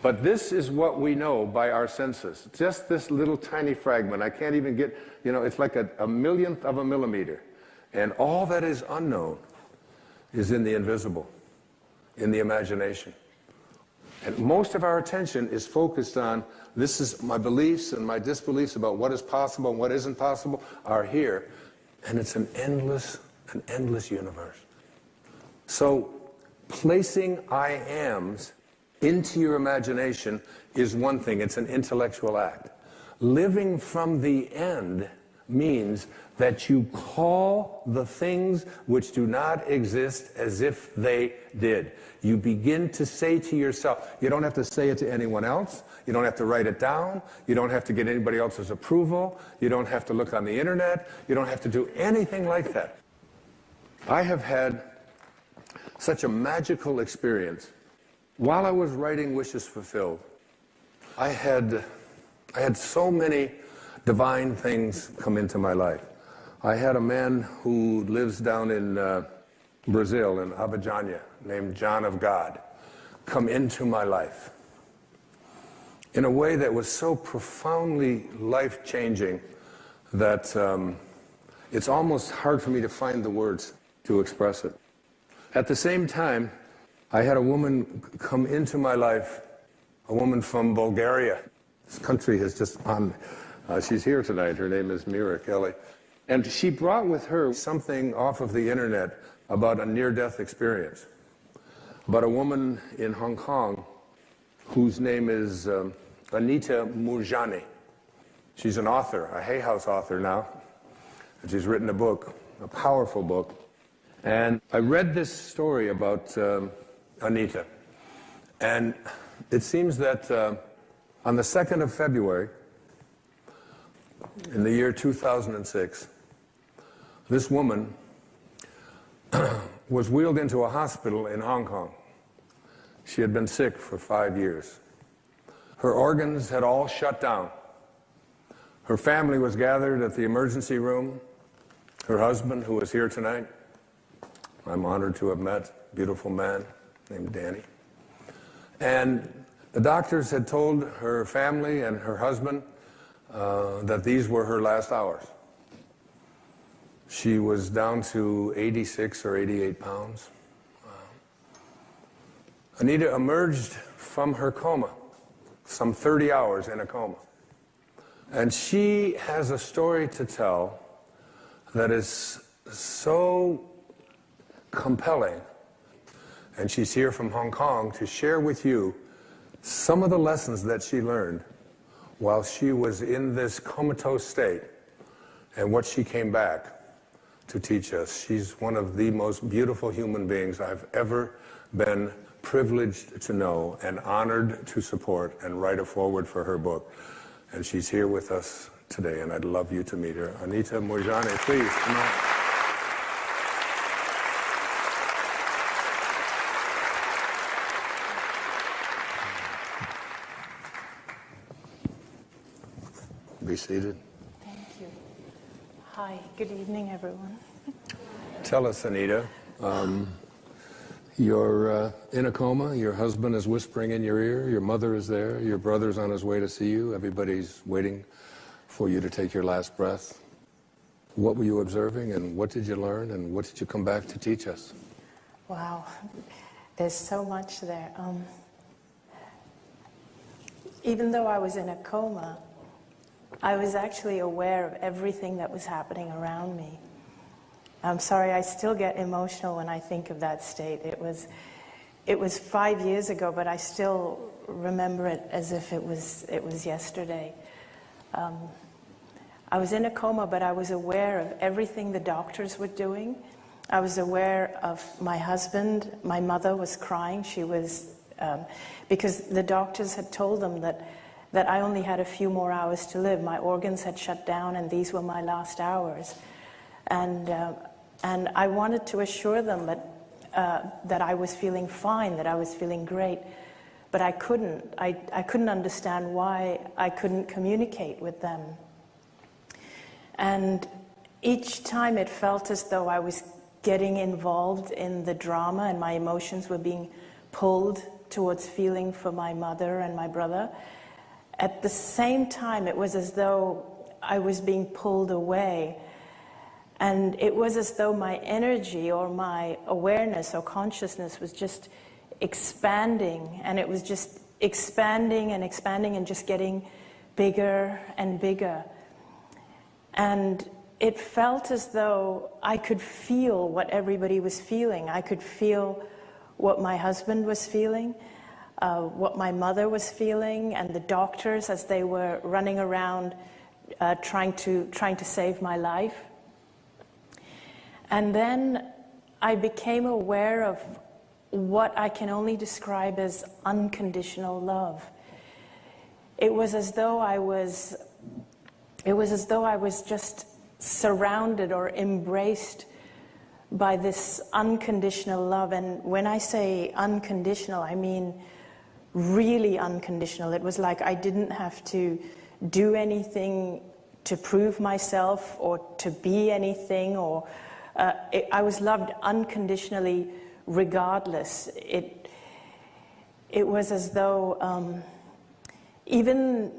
But this is what we know by our senses. Just this little tiny fragment. I can't even get, it's like a millionth of a millimeter. And all that is unknown is in the invisible, in the imagination. And most of our attention is focused on, this is my beliefs and my disbeliefs about what is possible and what isn't possible are here. And it's an endless universe. So placing I ams into your imagination is one thing. It's an intellectual act. Living from the end means that you call the things which do not exist as if they did. You begin to say to yourself, you don't have to say it to anyone else, you don't have to write it down, you don't have to get anybody else's approval, you don't have to look on the internet, you don't have to do anything like that. I have had such a magical experience. While I was writing Wishes Fulfilled, I had so many divine things come into my life. I had a man who lives down in Brazil, in Abidjan, named John of God, come into my life in a way that was so profoundly life-changing that it's almost hard for me to find the words to express it. At the same time, I had a woman come into my life, a woman from Bulgaria. This country has just she's here tonight. Her name is Mira Kelly. And she brought with her something off of the internet about a near-death experience, about a woman in Hong Kong whose name is Anita Murjani. She's an author, a Hay House author now, and she's written a book, a powerful book. And I read this story about Anita, and it seems that on the 2nd of February, in the year 2006, this woman was wheeled into a hospital in Hong Kong. She had been sick for 5 years. Her organs had all shut down. Her family was gathered at the emergency room. Her husband, who was here tonight, I'm honored to have met, a beautiful man named Danny. And the doctors had told her family and her husband that these were her last hours. She was down to 86 or 88 pounds. Anita emerged from her coma, some 30 hours in a coma. And she has a story to tell that is so compelling. And she's here from Hong Kong to share with you some of the lessons that she learned while she was in this comatose state and what she came back to teach us. She's one of the most beautiful human beings I've ever been privileged to know and honored to support and write a foreword for her book. And she's here with us today, and I'd love you to meet her. Anita Murjani, please, come on. Be seated. Thank you. Hi, good evening, everyone. Tell us, Anita, you're in a coma, your husband is whispering in your ear, your mother is there, your brother's on his way to see you, everybody's waiting for you to take your last breath. What were you observing, and what did you learn, and what did you come back to teach us? Wow, there's so much there. Even though I was in a coma, I was actually aware of everything that was happening around me. I'm sorry, I still get emotional when I think of that state. It was 5 years ago, but I still remember it as if it was yesterday. I was in a coma, but I was aware of everything the doctors were doing. I was aware of my husband. My mother was crying. She was, because the doctors had told them that I only had a few more hours to live. My organs had shut down, and these were my last hours. And I wanted to assure them that I was feeling fine, that I was feeling great, but I couldn't. I couldn't understand why I couldn't communicate with them. And each time it felt as though I was getting involved in the drama and my emotions were being pulled towards feeling for my mother and my brother. At the same time, it was as though I was being pulled away. And it was as though my energy or my awareness or consciousness was just expanding. And it was just expanding and expanding and just getting bigger and bigger. And it felt as though I could feel what everybody was feeling. I could feel what my husband was feeling, what my mother was feeling, and the doctors as they were running around trying to save my life. And then I became aware of what I can only describe as unconditional love. It was as though I was just surrounded or embraced by this unconditional love. And when I say unconditional, I mean really unconditional. It was like I didn't have to do anything to prove myself or to be anything, or I was loved unconditionally regardless. It was as though even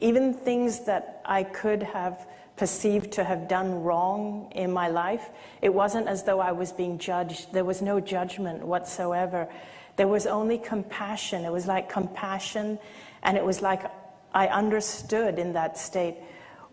things that I could have perceived to have done wrong in my life, it wasn't as though I was being judged. There was no judgment whatsoever. There was only compassion. It was like compassion, and it was like I understood in that state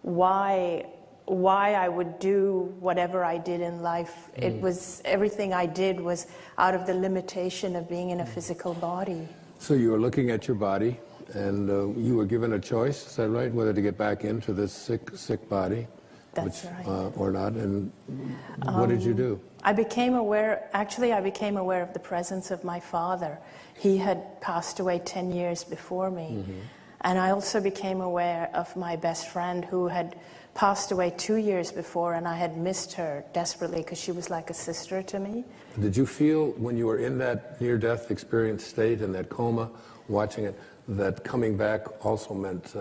why I would do whatever I did in life. It was, everything I did was out of the limitation of being in a physical body. So you were looking at your body, and you were given a choice, is that right, whether to get back into this sick body? That's right. Or not, and what did you do? I became aware of the presence of my father. He had passed away 10 years before me. Mm-hmm. And I also became aware of my best friend who had passed away 2 years before, and I had missed her desperately because she was like a sister to me. Did you feel when you were in that near-death experience state, in that coma, watching it, that coming back also meant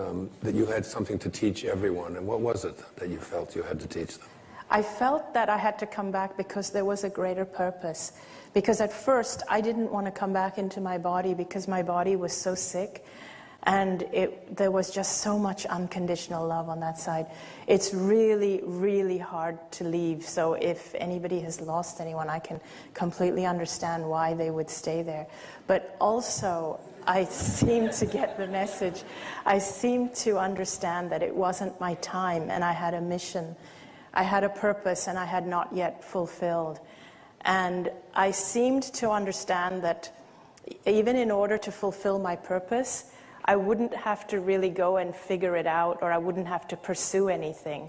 that you had something to teach everyone? And what was it that you felt you had to teach them? I felt that I had to come back because there was a greater purpose. Because at first, I didn't want to come back into my body because my body was so sick. And there was just so much unconditional love on that side. It's really, really hard to leave. So if anybody has lost anyone, I can completely understand why they would stay there. But also, I seem to get the message. I seem to understand that it wasn't my time, and I had a mission. I had a purpose, and I had not yet fulfilled. And I seemed to understand that even in order to fulfill my purpose, I wouldn't have to really go and figure it out, or I wouldn't have to pursue anything.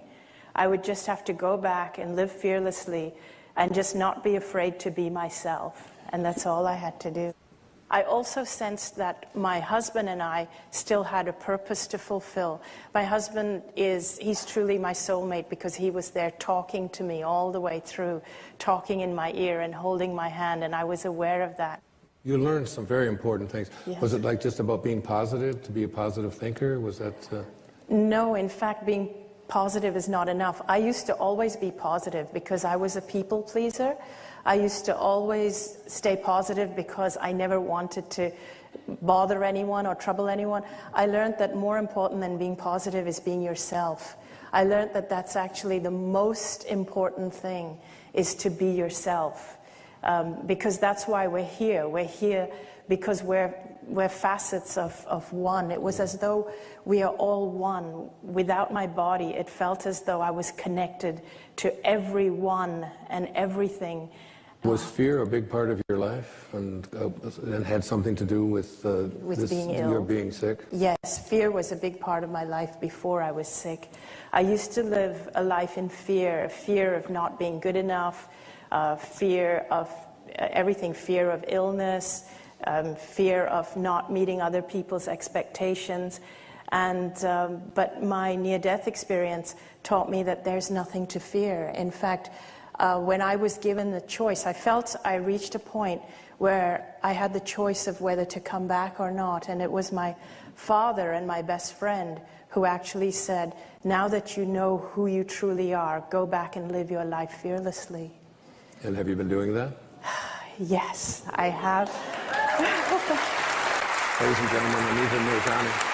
I would just have to go back and live fearlessly and just not be afraid to be myself. And that's all I had to do. I also sensed that my husband and I still had a purpose to fulfill. My husband he's truly my soulmate because he was there talking to me all the way through, talking in my ear and holding my hand, and I was aware of that. You learned some very important things. Yes. Was it like just about being positive, to be a positive thinker? Was that... No, in fact, being positive is not enough. I used to always be positive because I was a people pleaser. I used to always stay positive because I never wanted to bother anyone or trouble anyone. I learned that more important than being positive is being yourself. I learned that that's actually the most important thing, is to be yourself. Because that's why we're here. We're here because we're facets of one. It was as though we are all one. Without my body, it felt as though I was connected to everyone and everything. Was fear a big part of your life, and had something to do with being ill? Your being sick? Yes, fear was a big part of my life before I was sick. I used to live a life in fear of not being good enough, fear of everything, fear of illness, fear of not meeting other people's expectations. And but my near-death experience taught me that there's nothing to fear. In fact, When I was given the choice, I felt I reached a point where I had the choice of whether to come back or not. And it was my father and my best friend who actually said, now that you know who you truly are, go back and live your life fearlessly. And have you been doing that? Yes, I have. Ladies and gentlemen, Anita Mirjani.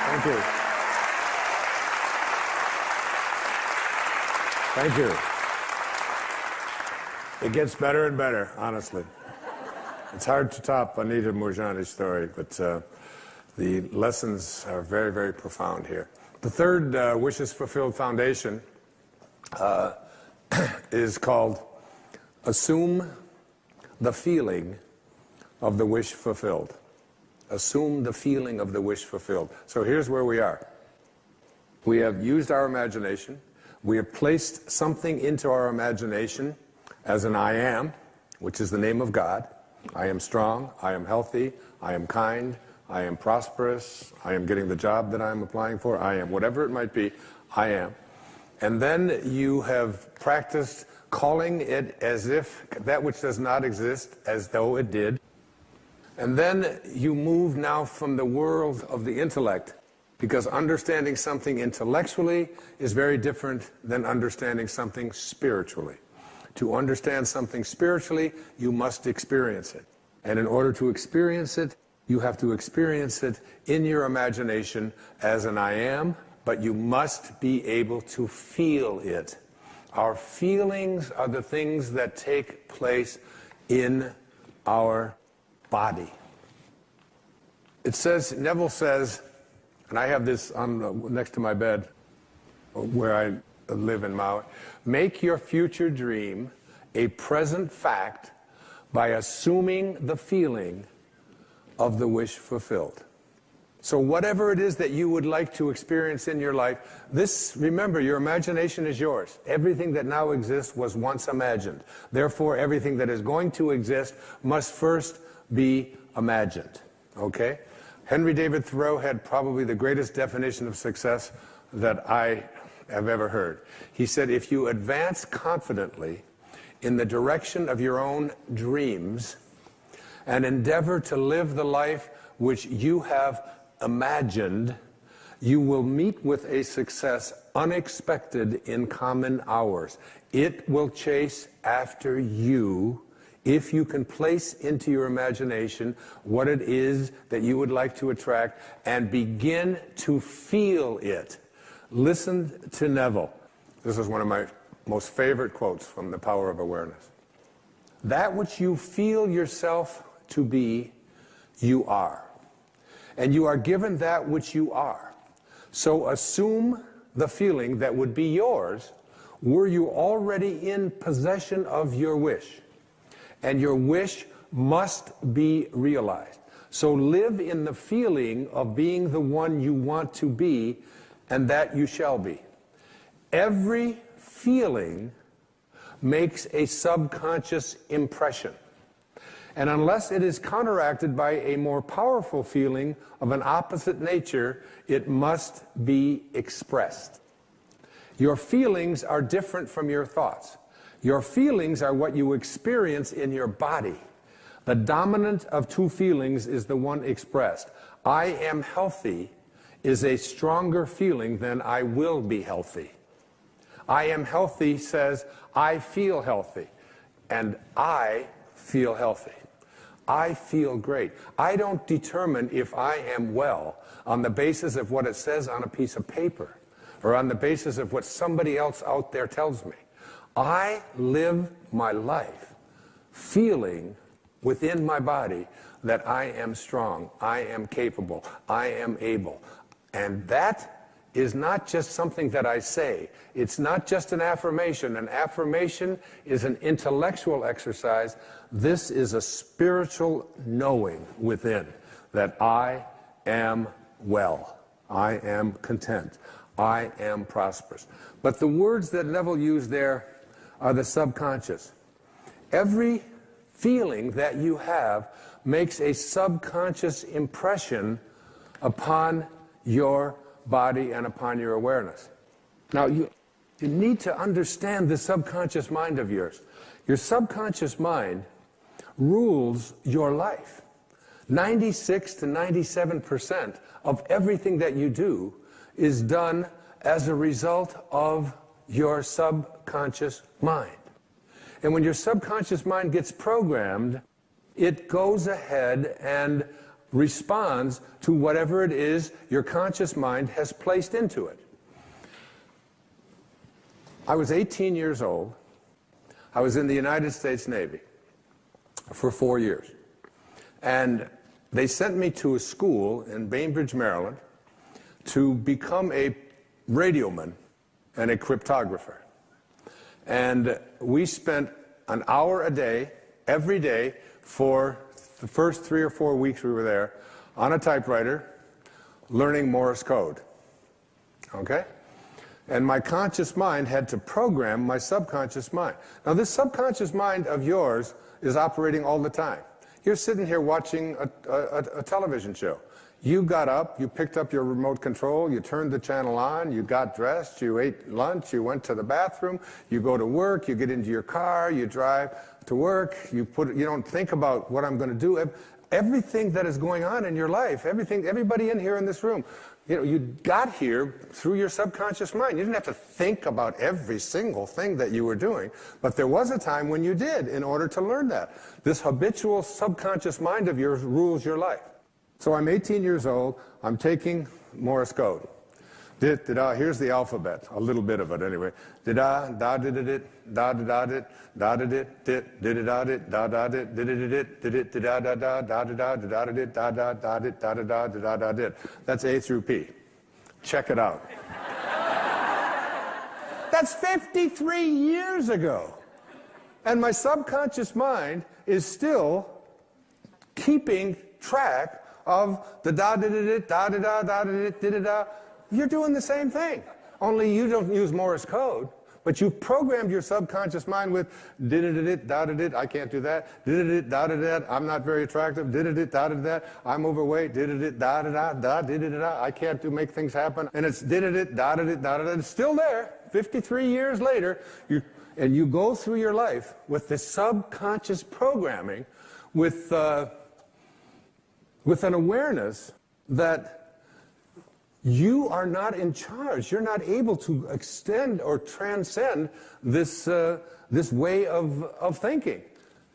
Thank you. Thank you. It gets better and better, honestly. It's hard to top Anita Mirjani's story, but the lessons are very, very profound here. The third Wishes Fulfilled Foundation is called Assume the Feeling of the Wish Fulfilled. Assume the feeling of the wish fulfilled. So here's where we are. We have used our imagination. We have placed something into our imagination as an I am, which is the name of God. I am strong, I am healthy, I am kind, I am prosperous, I am getting the job that I'm applying for, I am whatever it might be, I am. And then you have practiced calling it as if that which does not exist as though it did. And then you move now from the world of the intellect, because understanding something intellectually is very different than understanding something spiritually. To understand something spiritually, you must experience it. And in order to experience it, you have to experience it in your imagination as an I am, but you must be able to feel it. Our feelings are the things that take place in our body. It says, Neville says, and I have this on next to my bed where I live in Maui, make your future dream a present fact by assuming the feeling of the wish fulfilled. So whatever it is that you would like to experience in your life, remember, your imagination is yours. Everything that now exists was once imagined. Therefore, everything that is going to exist must first be imagined. Okay? Henry David Thoreau had probably the greatest definition of success that I have ever heard. He said, if you advance confidently in the direction of your own dreams and endeavor to live the life which you have imagined, you will meet with a success unexpected in common hours. It will chase after you if you can place into your imagination what it is that you would like to attract and begin to feel it. Listen to Neville. This is one of my most favorite quotes from The Power of Awareness. That which you feel yourself to be, you are. And you are given that which you are. So assume the feeling that would be yours were you already in possession of your wish. And your wish must be realized. So live in the feeling of being the one you want to be, and that you shall be. Every feeling makes a subconscious impression. And unless it is counteracted by a more powerful feeling of an opposite nature, it must be expressed. Your feelings are different from your thoughts. Your feelings are what you experience in your body. The dominant of two feelings is the one expressed. I am healthy is a stronger feeling than I will be healthy. I am healthy says I feel healthy, and I feel healthy. I feel great. I don't determine if I am well on the basis of what it says on a piece of paper or on the basis of what somebody else out there tells me. I live my life feeling within my body that I am strong, I am capable, I am able. And that is not just something that I say. It's not just an affirmation. An affirmation is an intellectual exercise. This is a spiritual knowing within that I am well, I am content, I am prosperous. But the words that Neville used there are the subconscious. Every feeling that you have makes a subconscious impression upon your body and upon your awareness. Now, you need to understand the subconscious mind of yours. Your subconscious mind rules your life. 96 to 97% of everything that you do is done as a result of your subconscious mind. And when your subconscious mind gets programmed, it goes ahead and responds to whatever it is your conscious mind has placed into it. I was 18 years old. I was in the United States Navy for 4 years. And they sent me to a school in Bainbridge, Maryland, to become a radioman and a cryptographer. And we spent an hour a day, every day, for the first 3 or 4 weeks we were there, on a typewriter, learning Morse code. Okay? And my conscious mind had to program my subconscious mind. Now, this subconscious mind of yours is operating all the time. You're sitting here watching a television show. You got up, you picked up your remote control, you turned the channel on, you got dressed, you ate lunch, you went to the bathroom, you go to work, you get into your car, you drive to work, you don't think about what I'm going to do. Everything that is going on in your life, everybody in here in this room, you got here through your subconscious mind. You didn't have to think about every single thing that you were doing, but there was a time when you did in order to learn that. This habitual subconscious mind of yours rules your life. So I'm 18 years old, I'm taking Morse code. Here's the alphabet, a little bit of it anyway. Da da da da da da da da da da da da da da da da. That's A through P. Check it out. That's 53 years ago. And my subconscious mind is still keeping track of the da da da da da da da da da da. You're doing the same thing, only you don't use Morse code, but you've programmed your subconscious mind with did-it-it, da-da-dit, I can't do that, did-it-it, da-da-dat, I'm not very attractive, did-it-it, da-da-dat, I'm overweight, did-it-it, da-da-da, da-did-it-da, I can't make things happen, and it's did-it-it, da-da-dit, da-da-da, it's still there, 53 years later, and you go through your life with this subconscious programming with an awareness that you are not in charge. You're not able to extend or transcend this way of thinking.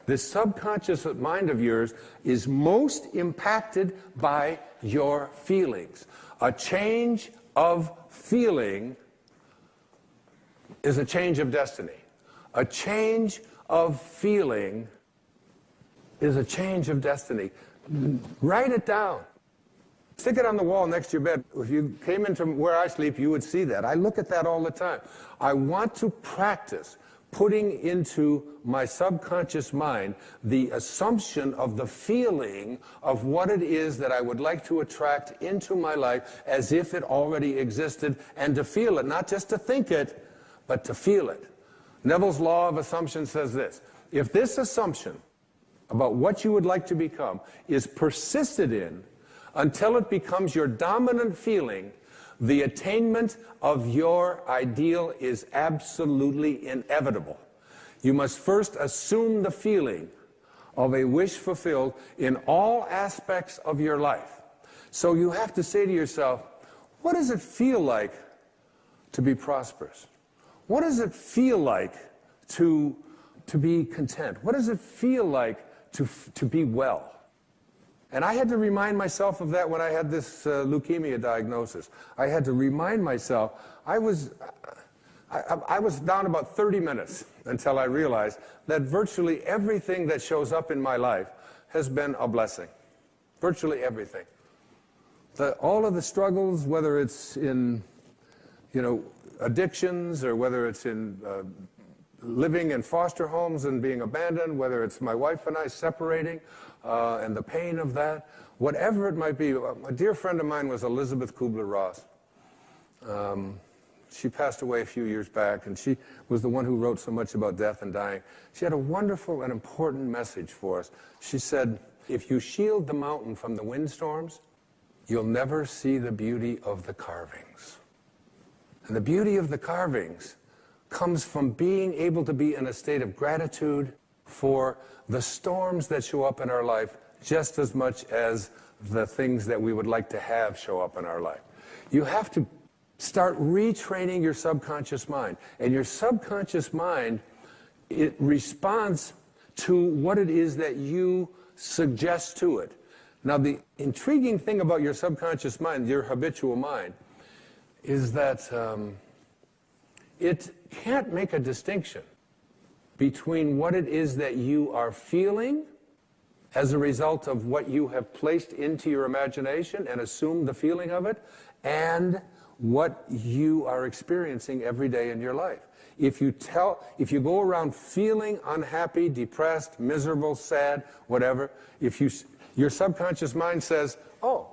This subconscious mind of yours is most impacted by your feelings. A change of feeling is a change of destiny. A change of feeling is a change of destiny. Write it down. Stick it on the wall next to your bed. If you came into where I sleep, you would see that. I look at that all the time. I want to practice putting into my subconscious mind the assumption of the feeling of what it is that I would like to attract into my life as if it already existed, and to feel it, not just to think it, but to feel it. Neville's law of assumption says this: if this assumption about what you would like to become is persisted in until it becomes your dominant feeling, the attainment of your ideal is absolutely inevitable. You must first assume the feeling of a wish fulfilled in all aspects of your life. So you have to say to yourself, what does it feel like to be prosperous? What does it feel like to be content? What does it feel like to be well? And I had to remind myself of that when I had this leukemia diagnosis. I had to remind myself, I was down about 30 minutes until I realized that virtually everything that shows up in my life has been a blessing. Virtually everything. All of the struggles, whether it's in, addictions, or whether it's in living in foster homes and being abandoned, whether it's my wife and I separating, and the pain of that, whatever it might be. A dear friend of mine was Elizabeth Kubler-Ross. She passed away a few years back, and she was the one who wrote so much about death and dying. She had a wonderful and important message for us. She said, If you shield the mountain from the windstorms, you'll never see the beauty of the carvings. And the beauty of the carvings comes from being able to be in a state of gratitude for the storms that show up in our life just as much as the things that we would like to have show up in our life. You have to start retraining your subconscious mind. And your subconscious mind, it responds to what it is that you suggest to it. Now, the intriguing thing about your subconscious mind, your habitual mind, is that it can't make a distinction between what it is that you are feeling as a result of what you have placed into your imagination and assumed the feeling of it, and what you are experiencing every day in your life. If you go around feeling unhappy, depressed, miserable, sad, whatever, your subconscious mind says, oh,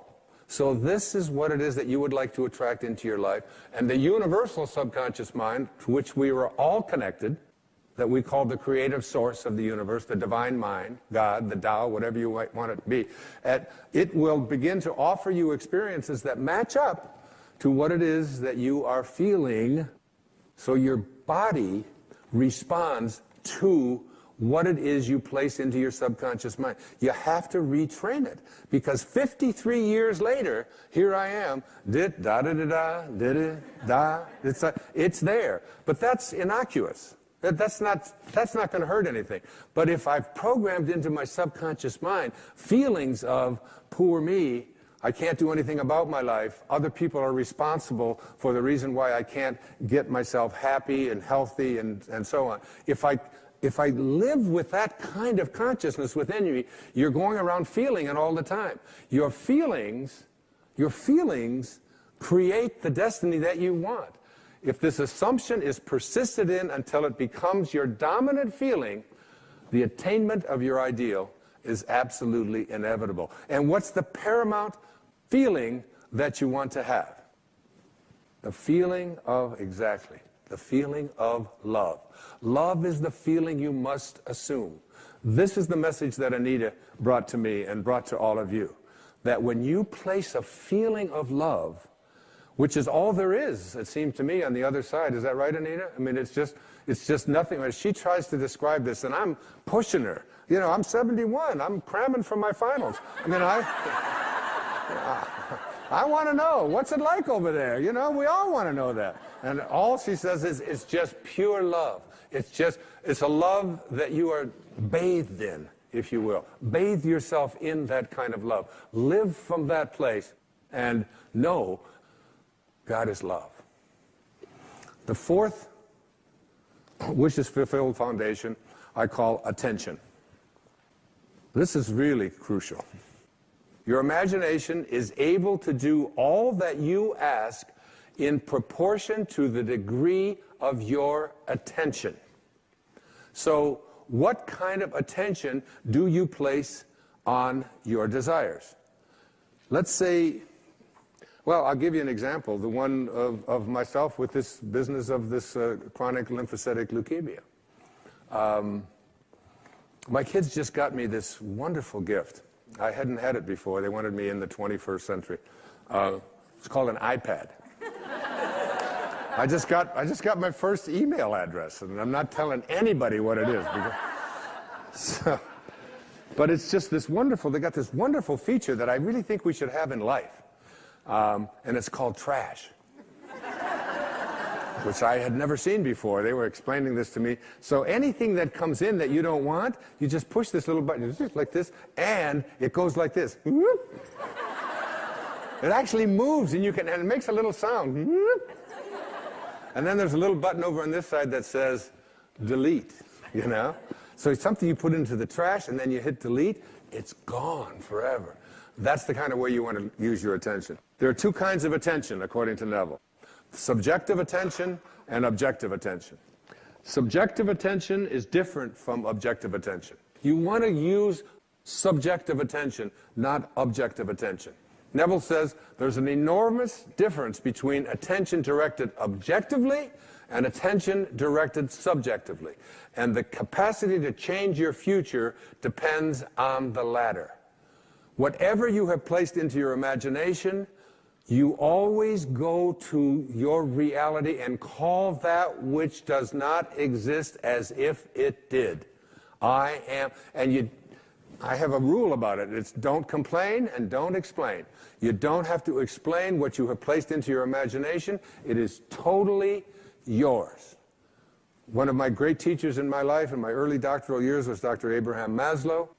so this is what it is that you would like to attract into your life. And the universal subconscious mind, to which we are all connected, that we call the creative source of the universe, the divine mind, God, the Tao, whatever you might want it to be, it will begin to offer you experiences that match up to what it is that you are feeling, so your body responds to what it is you place into your subconscious mind. You have to retrain it, because 53 years later, here I am, it's there. But that's innocuous. That's not going to hurt anything. But if I've programmed into my subconscious mind feelings of poor me, I can't do anything about my life, other people are responsible for the reason why I can't get myself happy and healthy and so on. If I live with that kind of consciousness within you, you're going around feeling it all the time. Your feelings create the destiny that you want. If this assumption is persisted in until it becomes your dominant feeling, the attainment of your ideal is absolutely inevitable. And what's the paramount feeling that you want to have? The feeling of, exactly, the feeling of love. Love is the feeling you must assume. This is the message that Anita brought to me and brought to all of you. That when you place a feeling of love, which is all there is, it seems to me, on the other side. Is that right, Anita? I mean, it's just nothing. When she tries to describe this, and I'm pushing her. You know, I'm 71. I'm cramming for my finals. I mean, I want to know, what's it like over there? You know, we all want to know that. And all she says is, it's just pure love. It's a love that you are bathed in, if you will. Bathe yourself in that kind of love. Live from that place and know God is love. The fourth wishes fulfilled foundation I call attention. This is really crucial. Your imagination is able to do all that you ask in proportion to the degree of your attention. So, what kind of attention do you place on your desires? Let's say, well, I'll give you an example, the one of myself with this business of this chronic lymphocytic leukemia. My kids just got me this wonderful gift. I hadn't had it before. They wanted me in the 21st century. It's called an iPad. I just got my first email address, and I'm not telling anybody what it is. But it's just this wonderful, they got this wonderful feature that I really think we should have in life. And it's called trash, which I had never seen before. They were explaining this to me. So anything that comes in that you don't want, you just push this little button, it's just like this, and it goes like this. It actually moves, and it makes a little sound. And then there's a little button over on this side that says delete, you know? So it's something you put into the trash, and then you hit delete, it's gone forever. That's the kind of way you want to use your attention. There are two kinds of attention, according to Neville. Subjective attention and objective attention. Subjective attention is different from objective attention. You want to use subjective attention, not objective attention. Neville says there's an enormous difference between attention directed objectively and attention directed subjectively. And the capacity to change your future depends on the latter. Whatever you have placed into your imagination, you always go to your reality and call that which does not exist as if it did. I am, and I have a rule about it. It's don't complain and don't explain. You don't have to explain what you have placed into your imagination. It is totally yours. One of my great teachers in my life in my early doctoral years was Dr. Abraham Maslow.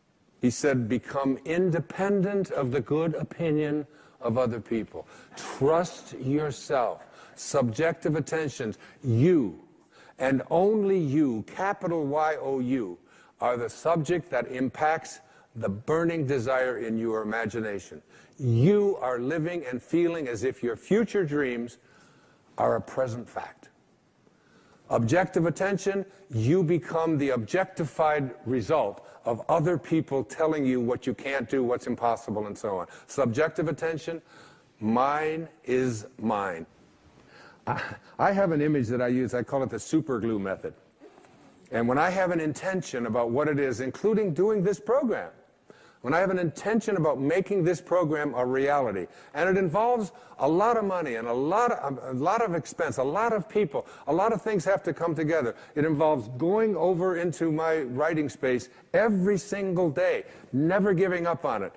He said, become independent of the good opinion of other people. Trust yourself. Subjective attentions. You, and only you, capital Y-O-U, are the subject that impacts the burning desire in your imagination. You are living and feeling as if your future dreams are a present fact. Objective attention, you become the objectified result of other people telling you what you can't do, what's impossible, and so on. Subjective attention, mine is mine. I have an image that I use, I call it the super glue method. And when I have an intention about what it is, including doing this program, when I have an intention about making this program a reality, and it involves a lot of money and a lot of expense, a lot of people, a lot of things have to come together. It involves going over into my writing space every single day, never giving up on it.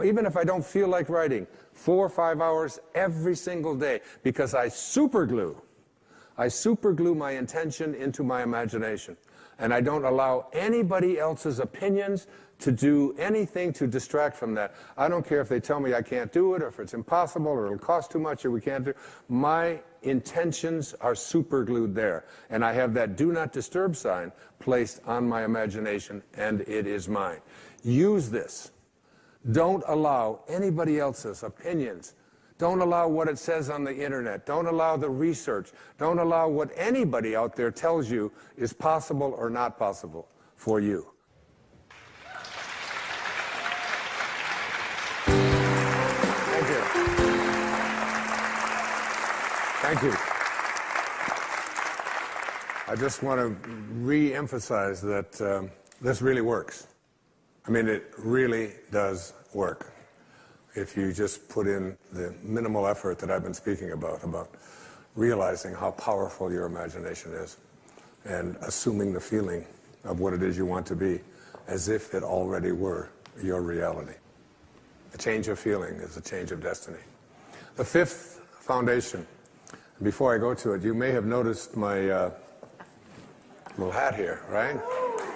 Even if I don't feel like writing, 4 or 5 hours every single day, because I superglue my intention into my imagination. And I don't allow anybody else's opinions to do anything to distract from that. I don't care if they tell me I can't do it, or if it's impossible, or it'll cost too much, or we can't do it. My intentions are superglued there. And I have that do not disturb sign placed on my imagination, and it is mine. Use this. Don't allow anybody else's opinions. Don't allow what it says on the internet. Don't allow the research. Don't allow what anybody out there tells you is possible or not possible for you. Thank you. Thank you. I just want to re-emphasize that this really works. I mean, it really does work. If you just put in the minimal effort that I've been speaking about realizing how powerful your imagination is and assuming the feeling of what it is you want to be as if it already were your reality. A change of feeling is a change of destiny. The fifth foundation, before I go to it, you may have noticed my little hat here, right?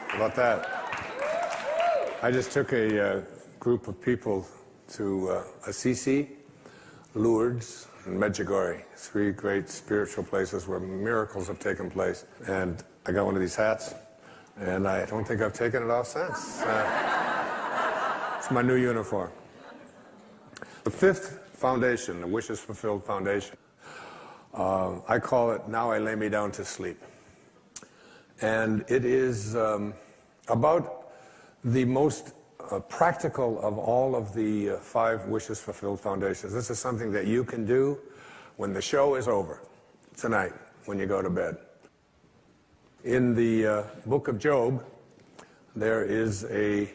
How about that? I just took a group of people to Assisi, Lourdes, and Medjugorje, 3 great spiritual places where miracles have taken place. And I got one of these hats, and I don't think I've taken it off since. It's my new uniform. The fifth foundation, the Wishes Fulfilled Foundation, I call it Now I Lay Me Down to Sleep. And it is about the most practical of all of the 5 Wishes Fulfilled Foundations. This is something that you can do when the show is over, tonight, when you go to bed. In the book of Job, there is a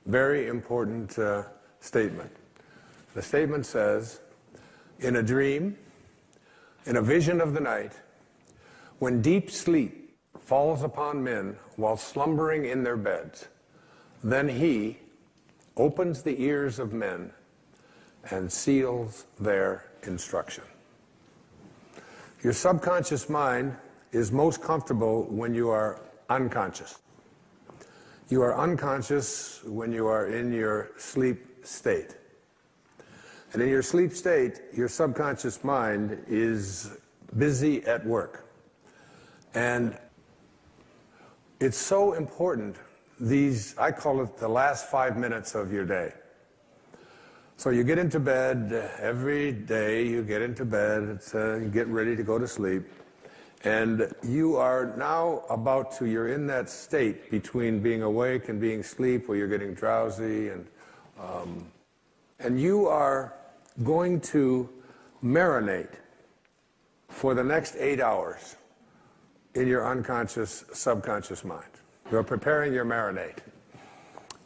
very important statement. The statement says, in a dream, in a vision of the night, when deep sleep falls upon men while slumbering in their beds, then he opens the ears of men and seals their instruction. Your subconscious mind is most comfortable when you are unconscious. You are unconscious when you are in your sleep state. And in your sleep state, your subconscious mind is busy at work. And it's so important, I call it the last 5 minutes of your day. So you get into bed, every day you get into bed, you get ready to go to sleep, and you are now you're in that state between being awake and being asleep, where you're getting drowsy, and you are going to marinate for the next 8 hours in your unconscious, subconscious mind. You're preparing your marinade.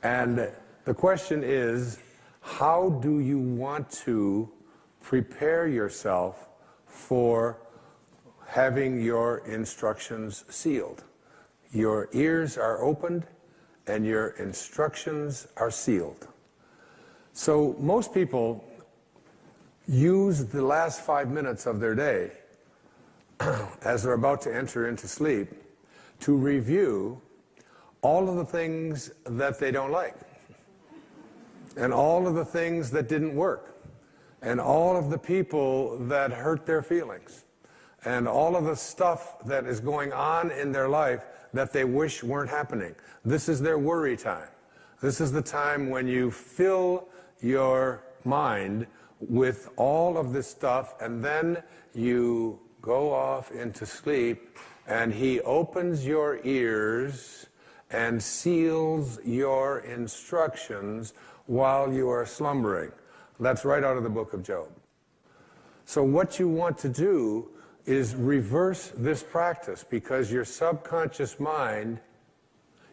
And the question is, How do you want to prepare yourself for having your instructions sealed? Your ears are opened and your instructions are sealed. So most people use the last 5 minutes of their day as they're about to enter into sleep to review all of the things that they don't like, and all of the things that didn't work, and all of the people that hurt their feelings, and all of the stuff that is going on in their life that they wish weren't happening. This is their worry time. This is the time when you fill your mind with all of this stuff, and then you go off into sleep, and he opens your ears and seals your instructions while you are slumbering. That's right out of the book of Job. So what you want to do is reverse this practice, because your subconscious mind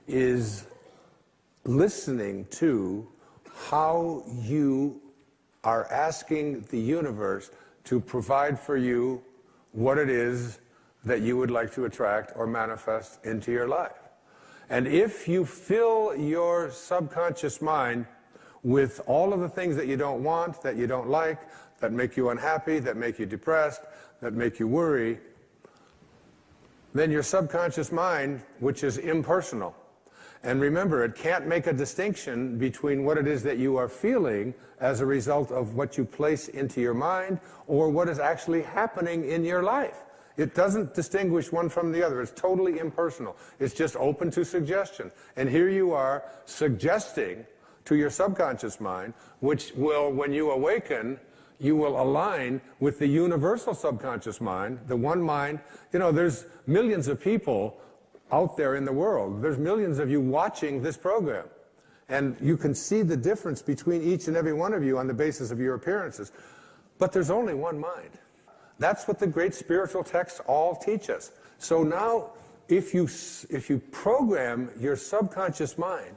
is listening to how you are asking the universe to provide for you what it is that you would like to attract or manifest into your life. And if you fill your subconscious mind with all of the things that you don't want, that you don't like, that make you unhappy, that make you depressed, that make you worry, then your subconscious mind, which is impersonal, and remember, it can't make a distinction between what it is that you are feeling as a result of what you place into your mind or what is actually happening in your life. It doesn't distinguish one from the other. It's totally impersonal. It's just open to suggestion. And here you are suggesting to your subconscious mind, which will, when you awaken, you will align with the universal subconscious mind, the one mind. You know, there's millions of people out there in the world. There's millions of you watching this program. And you can see the difference between each and every one of you on the basis of your appearances. But there's only one mind. That's what the great spiritual texts all teach us. So now, if you program your subconscious mind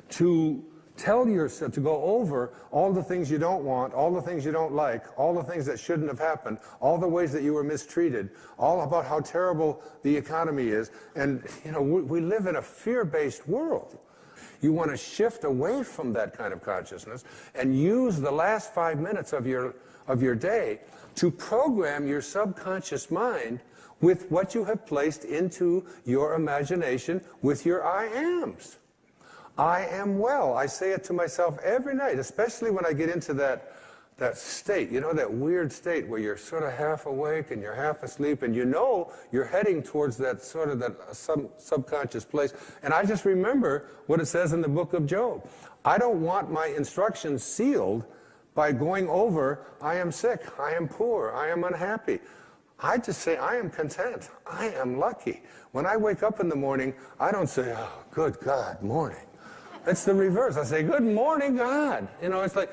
to tell yourself, to go over all the things you don't want, all the things you don't like, all the things that shouldn't have happened, all the ways that you were mistreated, all about how terrible the economy is. And, you know, we live in a fear-based world. You want to shift away from that kind of consciousness and use the last 5 minutes of your day to program your subconscious mind with what you have placed into your imagination with your I ams. I am well. I say it to myself every night, especially when I get into that state, you know, that weird state where you're sort of half awake and you're half asleep, and you know you're heading towards that sort of that subconscious place. And I just remember what it says in the book of Job. I don't want my instructions sealed by going over, I am sick, I am poor, I am unhappy. I just say, I am content, I am lucky. When I wake up in the morning, I don't say, oh, good God, morning. It's the reverse. I say, good morning, God. You know, it's like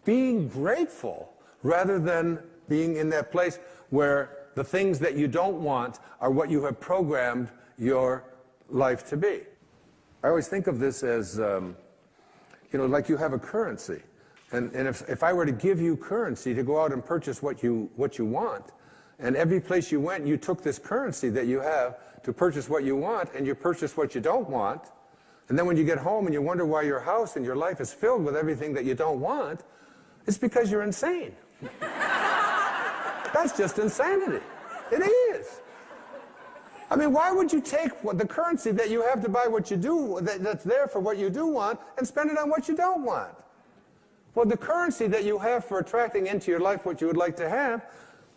being grateful rather than being in that place where the things that you don't want are what you have programmed your life to be. I always think of this as, you know, like you have a currency. And if I were to give you currency to go out and purchase what you want, and every place you went, you took this currency that you have to purchase what you want, and you purchase what you don't want, and then when you get home and you wonder why your house and your life is filled with everything that you don't want, it's because you're insane. That's just insanity. It is. I mean, why would you take the currency that you have to buy what you do, that's there for what you do want, and spend it on what you don't want? Well, the currency that you have for attracting into your life what you would like to have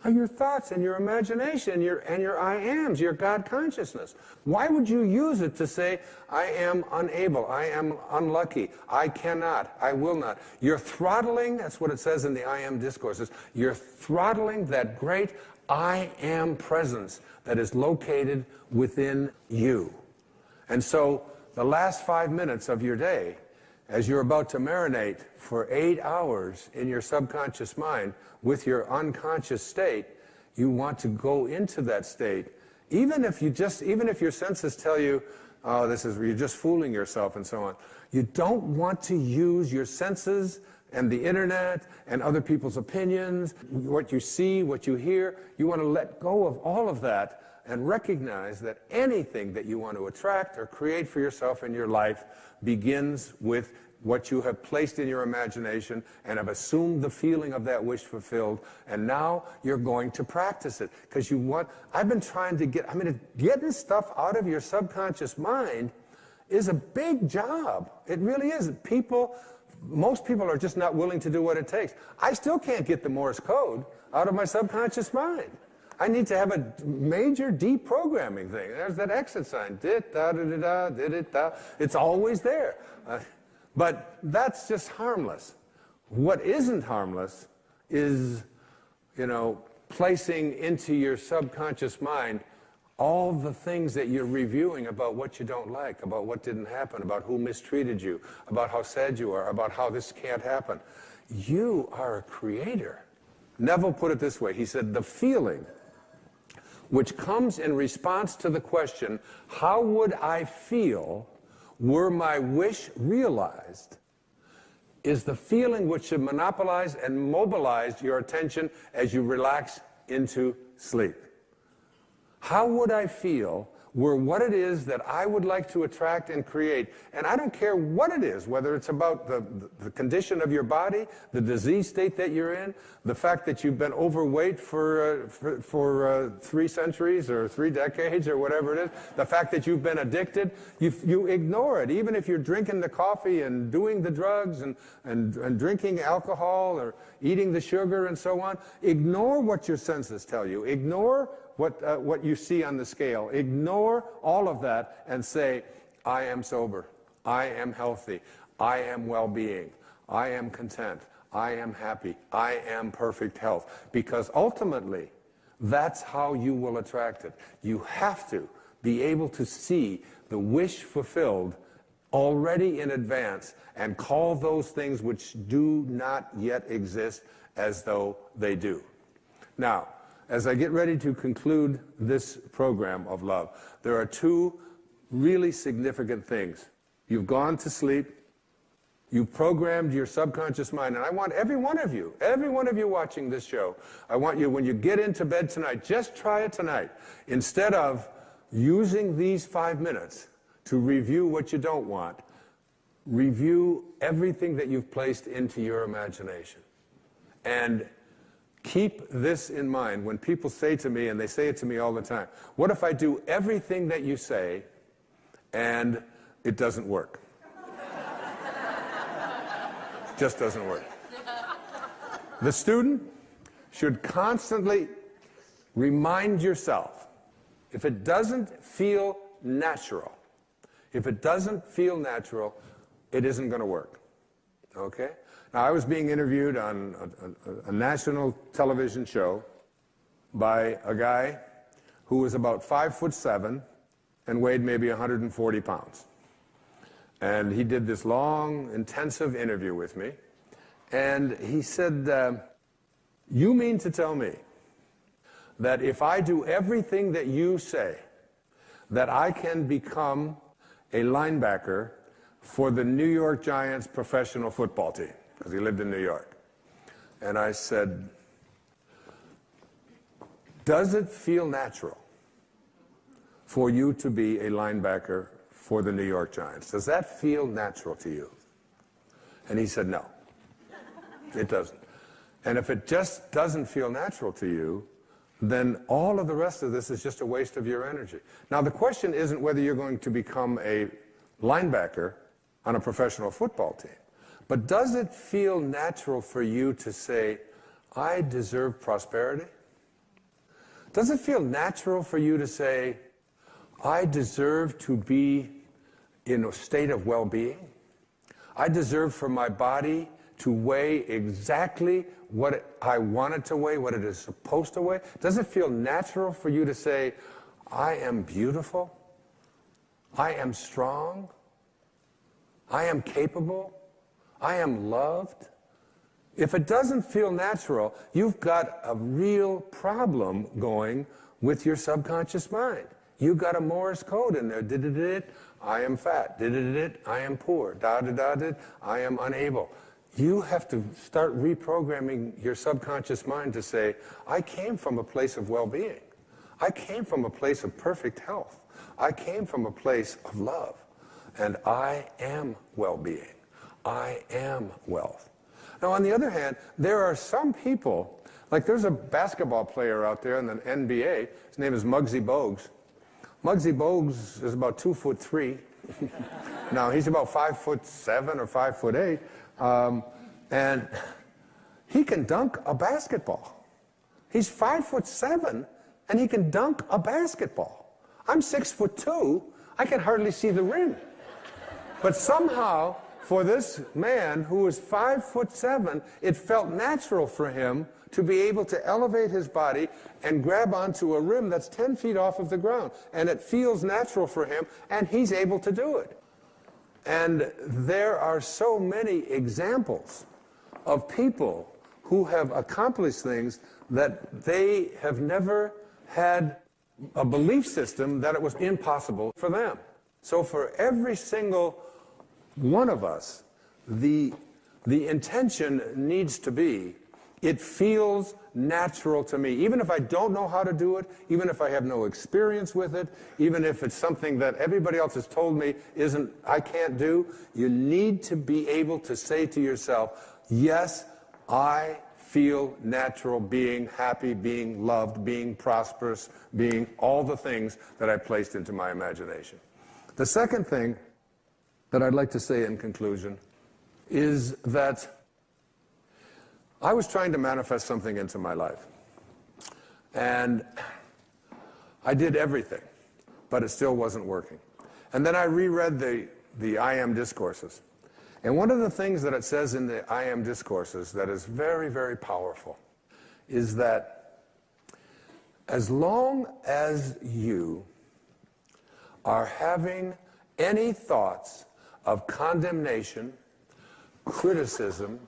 are your thoughts and your imagination and your I ams, your God consciousness. Why would you use it to say, I am unable, I am unlucky, I cannot, I will not? You're throttling, that's what it says in the I am discourses, you're throttling that great I am presence that is located within you. And so the last 5 minutes of your day, as you're about to marinate for 8 hours in your subconscious mind with your unconscious state, you want to go into that state, even if your senses tell you, oh, you're just fooling yourself and so on. You don't want to use your senses and the internet and other people's opinions, what you see, what you hear. You want to let go of all of that and recognize that anything that you want to attract or create for yourself in your life begins with what you have placed in your imagination and have assumed the feeling of that wish fulfilled, and now you're going to practice it. Because I've been trying to getting stuff out of your subconscious mind is a big job. It really is. Most people are just not willing to do what it takes. I still can't get the Morse code out of my subconscious mind. I need to have a major deprogramming thing. There's that exit sign. It's always there. But that's just harmless. What isn't harmless is, placing into your subconscious mind all the things that you're reviewing about what you don't like, about what didn't happen, about who mistreated you, about how sad you are, about how this can't happen. You are a creator. Neville put it this way. He said, the feeling which comes in response to the question, how would I feel were my wish realized, is the feeling which should monopolize and mobilize your attention as you relax into sleep. How would I feel were what it is that I would like to attract and create? And I don't care what it is, whether it's about the condition of your body, the disease state that you're in, the fact that you've been overweight for 3 centuries or 3 decades or whatever it is, the fact that you've been addicted, you ignore it. Even if you're drinking the coffee and doing the drugs and drinking alcohol or eating the sugar and so on, ignore what your senses tell you. Ignore what you see on the scale. Ignore all of that and say, I am sober, I am healthy, I am well-being, I am content, I am happy, I am perfect health. Because ultimately, that's how you will attract it. You have to be able to see the wish fulfilled already in advance and call those things which do not yet exist as though they do. Now, as I get ready to conclude this program of love, there are 2 really significant things. You've gone to sleep, you've programmed your subconscious mind, and I want every one of you watching this show, I want you, when you get into bed tonight, just try it tonight. Instead of using these 5 minutes to review what you don't want, review everything that you've placed into your imagination. And keep this in mind when people say to me, and they say it to me all the time, what if I do everything that you say and it doesn't work? It just doesn't work. The student should constantly remind yourself, if it doesn't feel natural, it isn't going to work. Okay? Now, I was being interviewed on a national television show by a guy who was about 5'7" and weighed maybe 140 pounds. And he did this long, intensive interview with me. And he said, you mean to tell me that if I do everything that you say, that I can become a linebacker for the New York Giants professional football team? Because he lived in New York. And I said, does it feel natural for you to be a linebacker for the New York Giants? Does that feel natural to you? And he said, no, it doesn't. And if it just doesn't feel natural to you, then all of the rest of this is just a waste of your energy. Now, the question isn't whether you're going to become a linebacker on a professional football team. But does it feel natural for you to say, I deserve prosperity? Does it feel natural for you to say, I deserve to be in a state of well-being? I deserve for my body to weigh exactly what I want it to weigh, what it is supposed to weigh? Does it feel natural for you to say, I am beautiful, I am strong, I am capable, I am loved? If it doesn't feel natural, you've got a real problem going with your subconscious mind. You've got a Morse code in there. Did-did-did, I am fat. Did-did-did, I am poor. Da-da-da-did, I am unable. you have to start reprogramming your subconscious mind to say, I came from a place of well-being. I came from a place of perfect health. I came from a place of love. And I am well-being. I am wealth. Now, on the other hand, there are some people, like there's a basketball player out there in the NBA. His name is Muggsy Bogues. Muggsy Bogues is about 2'3". Now, he's about 5'7" or 5'8". And he can dunk a basketball. He's 5'7", and he can dunk a basketball. I'm 6'2". I can hardly see the rim. But somehow, for this man who was 5'7", it felt natural for him to be able to elevate his body and grab onto a rim that's 10 feet off of the ground. And it feels natural for him, and he's able to do it. And there are so many examples of people who have accomplished things that they have never had a belief system that it was impossible for them. So for every single one of us, the intention needs to be, it feels natural to me. Even if I don't know how to do it, even if I have no experience with it, even if it's something that everybody else has told me I can't do, you need to be able to say to yourself, yes, I feel natural being happy, being loved, being prosperous, being all the things that I placed into my imagination. The second thing that I'd like to say in conclusion is that I was trying to manifest something into my life. And I did everything, but it still wasn't working. And then I reread the I Am discourses. And one of the things that it says in the I Am discourses that is very, very powerful is that as long as you are having any thoughts of condemnation, criticism,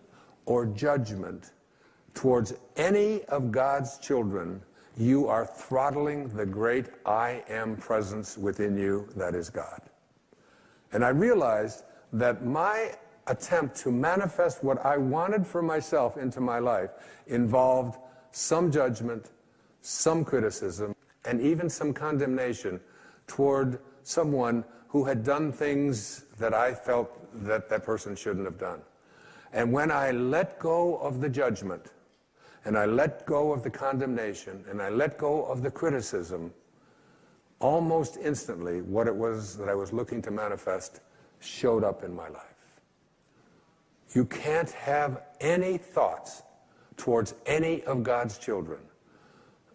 or judgment towards any of God's children, you are throttling the great I Am presence within you that is God. And I realized that my attempt to manifest what I wanted for myself into my life involved some judgment, some criticism, and even some condemnation toward someone who had done things that I felt that that person shouldn't have done. And when I let go of the judgment, and I let go of the condemnation, and I let go of the criticism, almost instantly what it was that I was looking to manifest showed up in my life. You can't have any thoughts towards any of God's children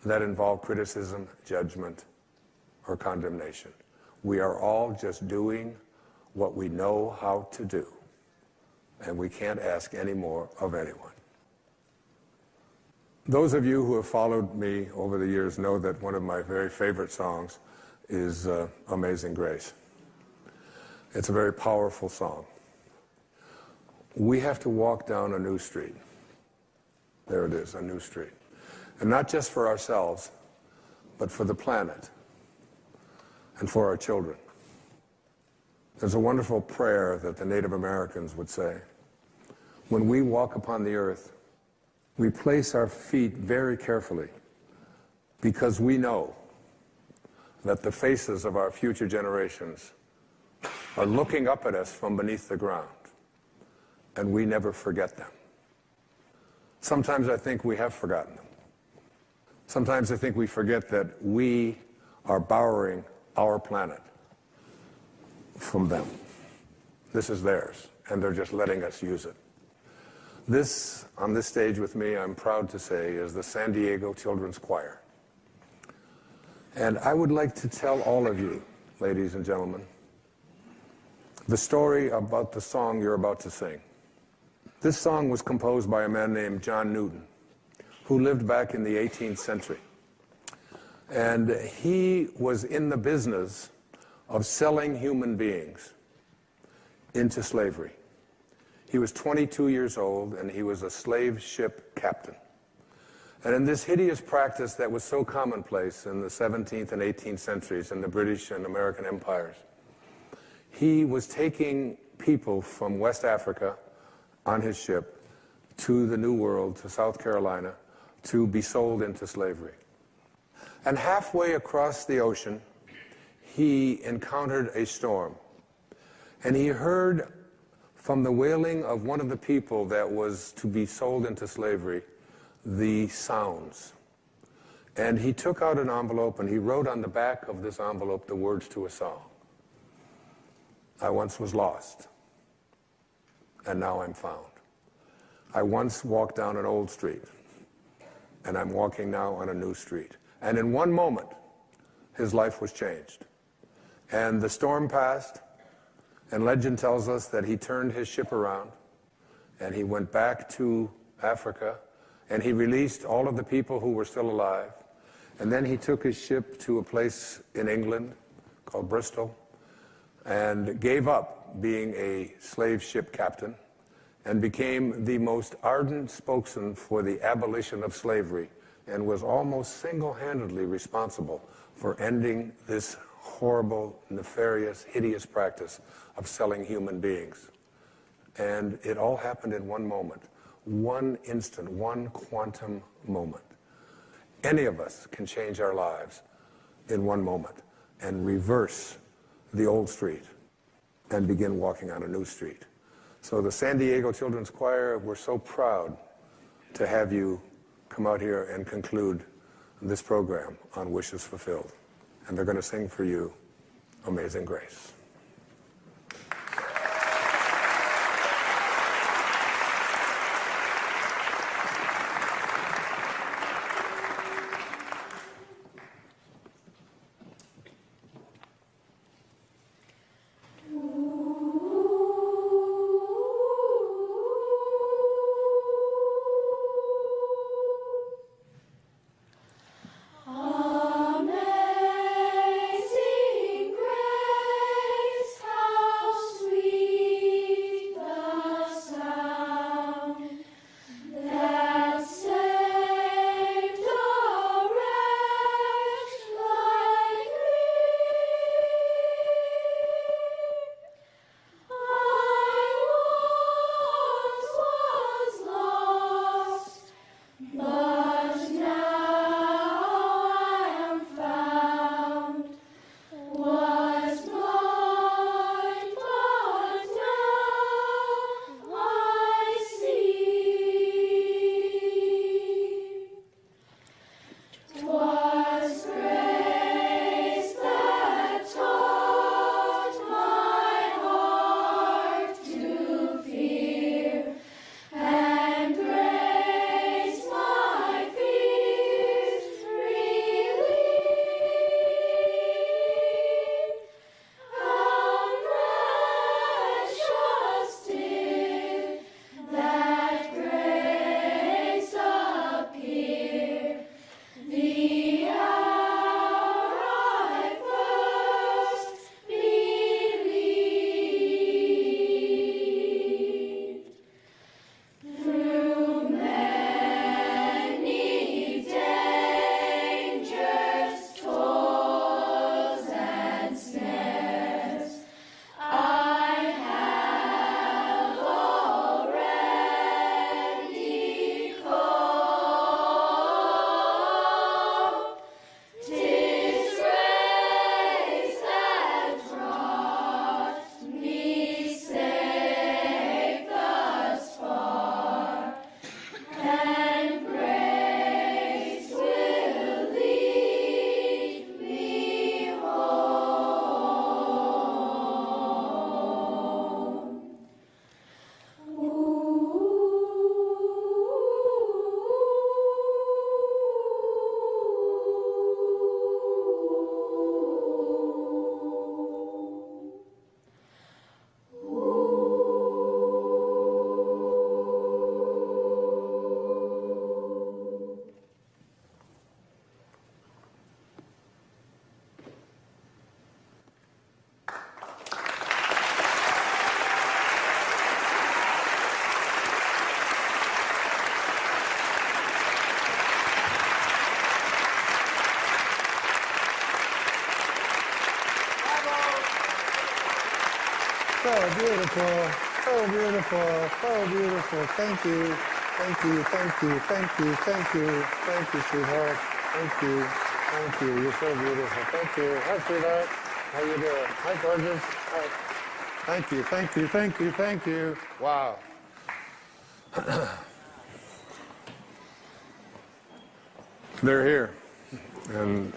that involve criticism, judgment, or condemnation. We are all just doing what we know how to do, and we can't ask any more of anyone. Those of you who have followed me over the years know that one of my very favorite songs is Amazing Grace. It's a very powerful song. We have to walk down a new street. There it is, a new street. And not just for ourselves, but for the planet and for our children. There's a wonderful prayer that the Native Americans would say. When we walk upon the earth, we place our feet very carefully because we know that the faces of our future generations are looking up at us from beneath the ground, and we never forget them. Sometimes I think we have forgotten them. Sometimes I think we forget that we are borrowing our planet from them. This is theirs, and they're just letting us use it. This, on this stage with me, I'm proud to say, is the San Diego Children's Choir. And I would like to tell all of you, ladies and gentlemen, the story about the song you're about to sing. This song was composed by a man named John Newton, who lived back in the 18th century. And he was in the business of selling human beings into slavery. He was 22 years old, and he was a slave ship captain. And in this hideous practice that was so commonplace in the 17th and 18th centuries in the British and American empires, he was taking people from West Africa on his ship to the New World, to South Carolina, to be sold into slavery. And halfway across the ocean, he encountered a storm. And he heard from the wailing of one of the people that was to be sold into slavery, the sounds. And he took out an envelope and he wrote on the back of this envelope the words to a song. I once was lost, and now I'm found. I once walked down an old street, and I'm walking now on a new street. And in one moment, his life was changed. And the storm passed, and legend tells us that he turned his ship around, and he went back to Africa, and he released all of the people who were still alive. And then he took his ship to a place in England called Bristol, and gave up being a slave ship captain, and became the most ardent spokesman for the abolition of slavery, and was almost single-handedly responsible for ending this horrible, nefarious, hideous practice of selling human beings. And it all happened in one moment, one instant, one quantum moment. Any of us can change our lives in one moment and reverse the old street and begin walking on a new street. So the San Diego Children's Choir, we're so proud to have you come out here and conclude this program on Wishes Fulfilled. And they're going to sing for you Amazing Grace. So beautiful. So beautiful, so beautiful. Thank you, thank you, thank you, thank you, thank you, thank you, sweetheart. Thank you, thank you. You're so beautiful. Thank you. Hi, sweetheart. How you doing? Hi, gorgeous. Hi. Thank you, thank you, thank you, thank you. Wow. They're here, and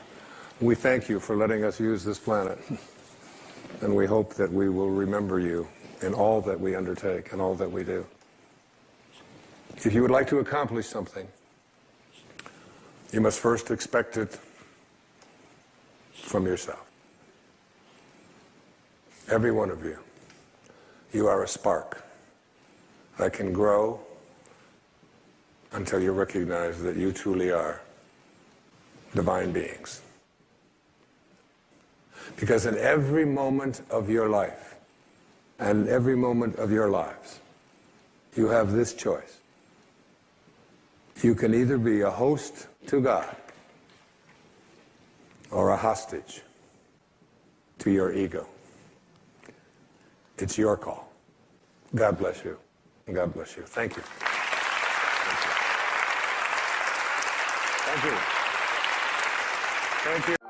we thank you for letting us use this planet, and we hope that we will remember you in all that we undertake and all that we do. If you would like to accomplish something, you must first expect it from yourself. Every one of you, you are a spark that can grow until you recognize that you truly are divine beings. Because in every moment of your life and every moment of your lives, you have this choice. You can either be a host to God or a hostage to your ego. It's your call. God bless you. God bless you. Thank you. Thank you. Thank you. Thank you.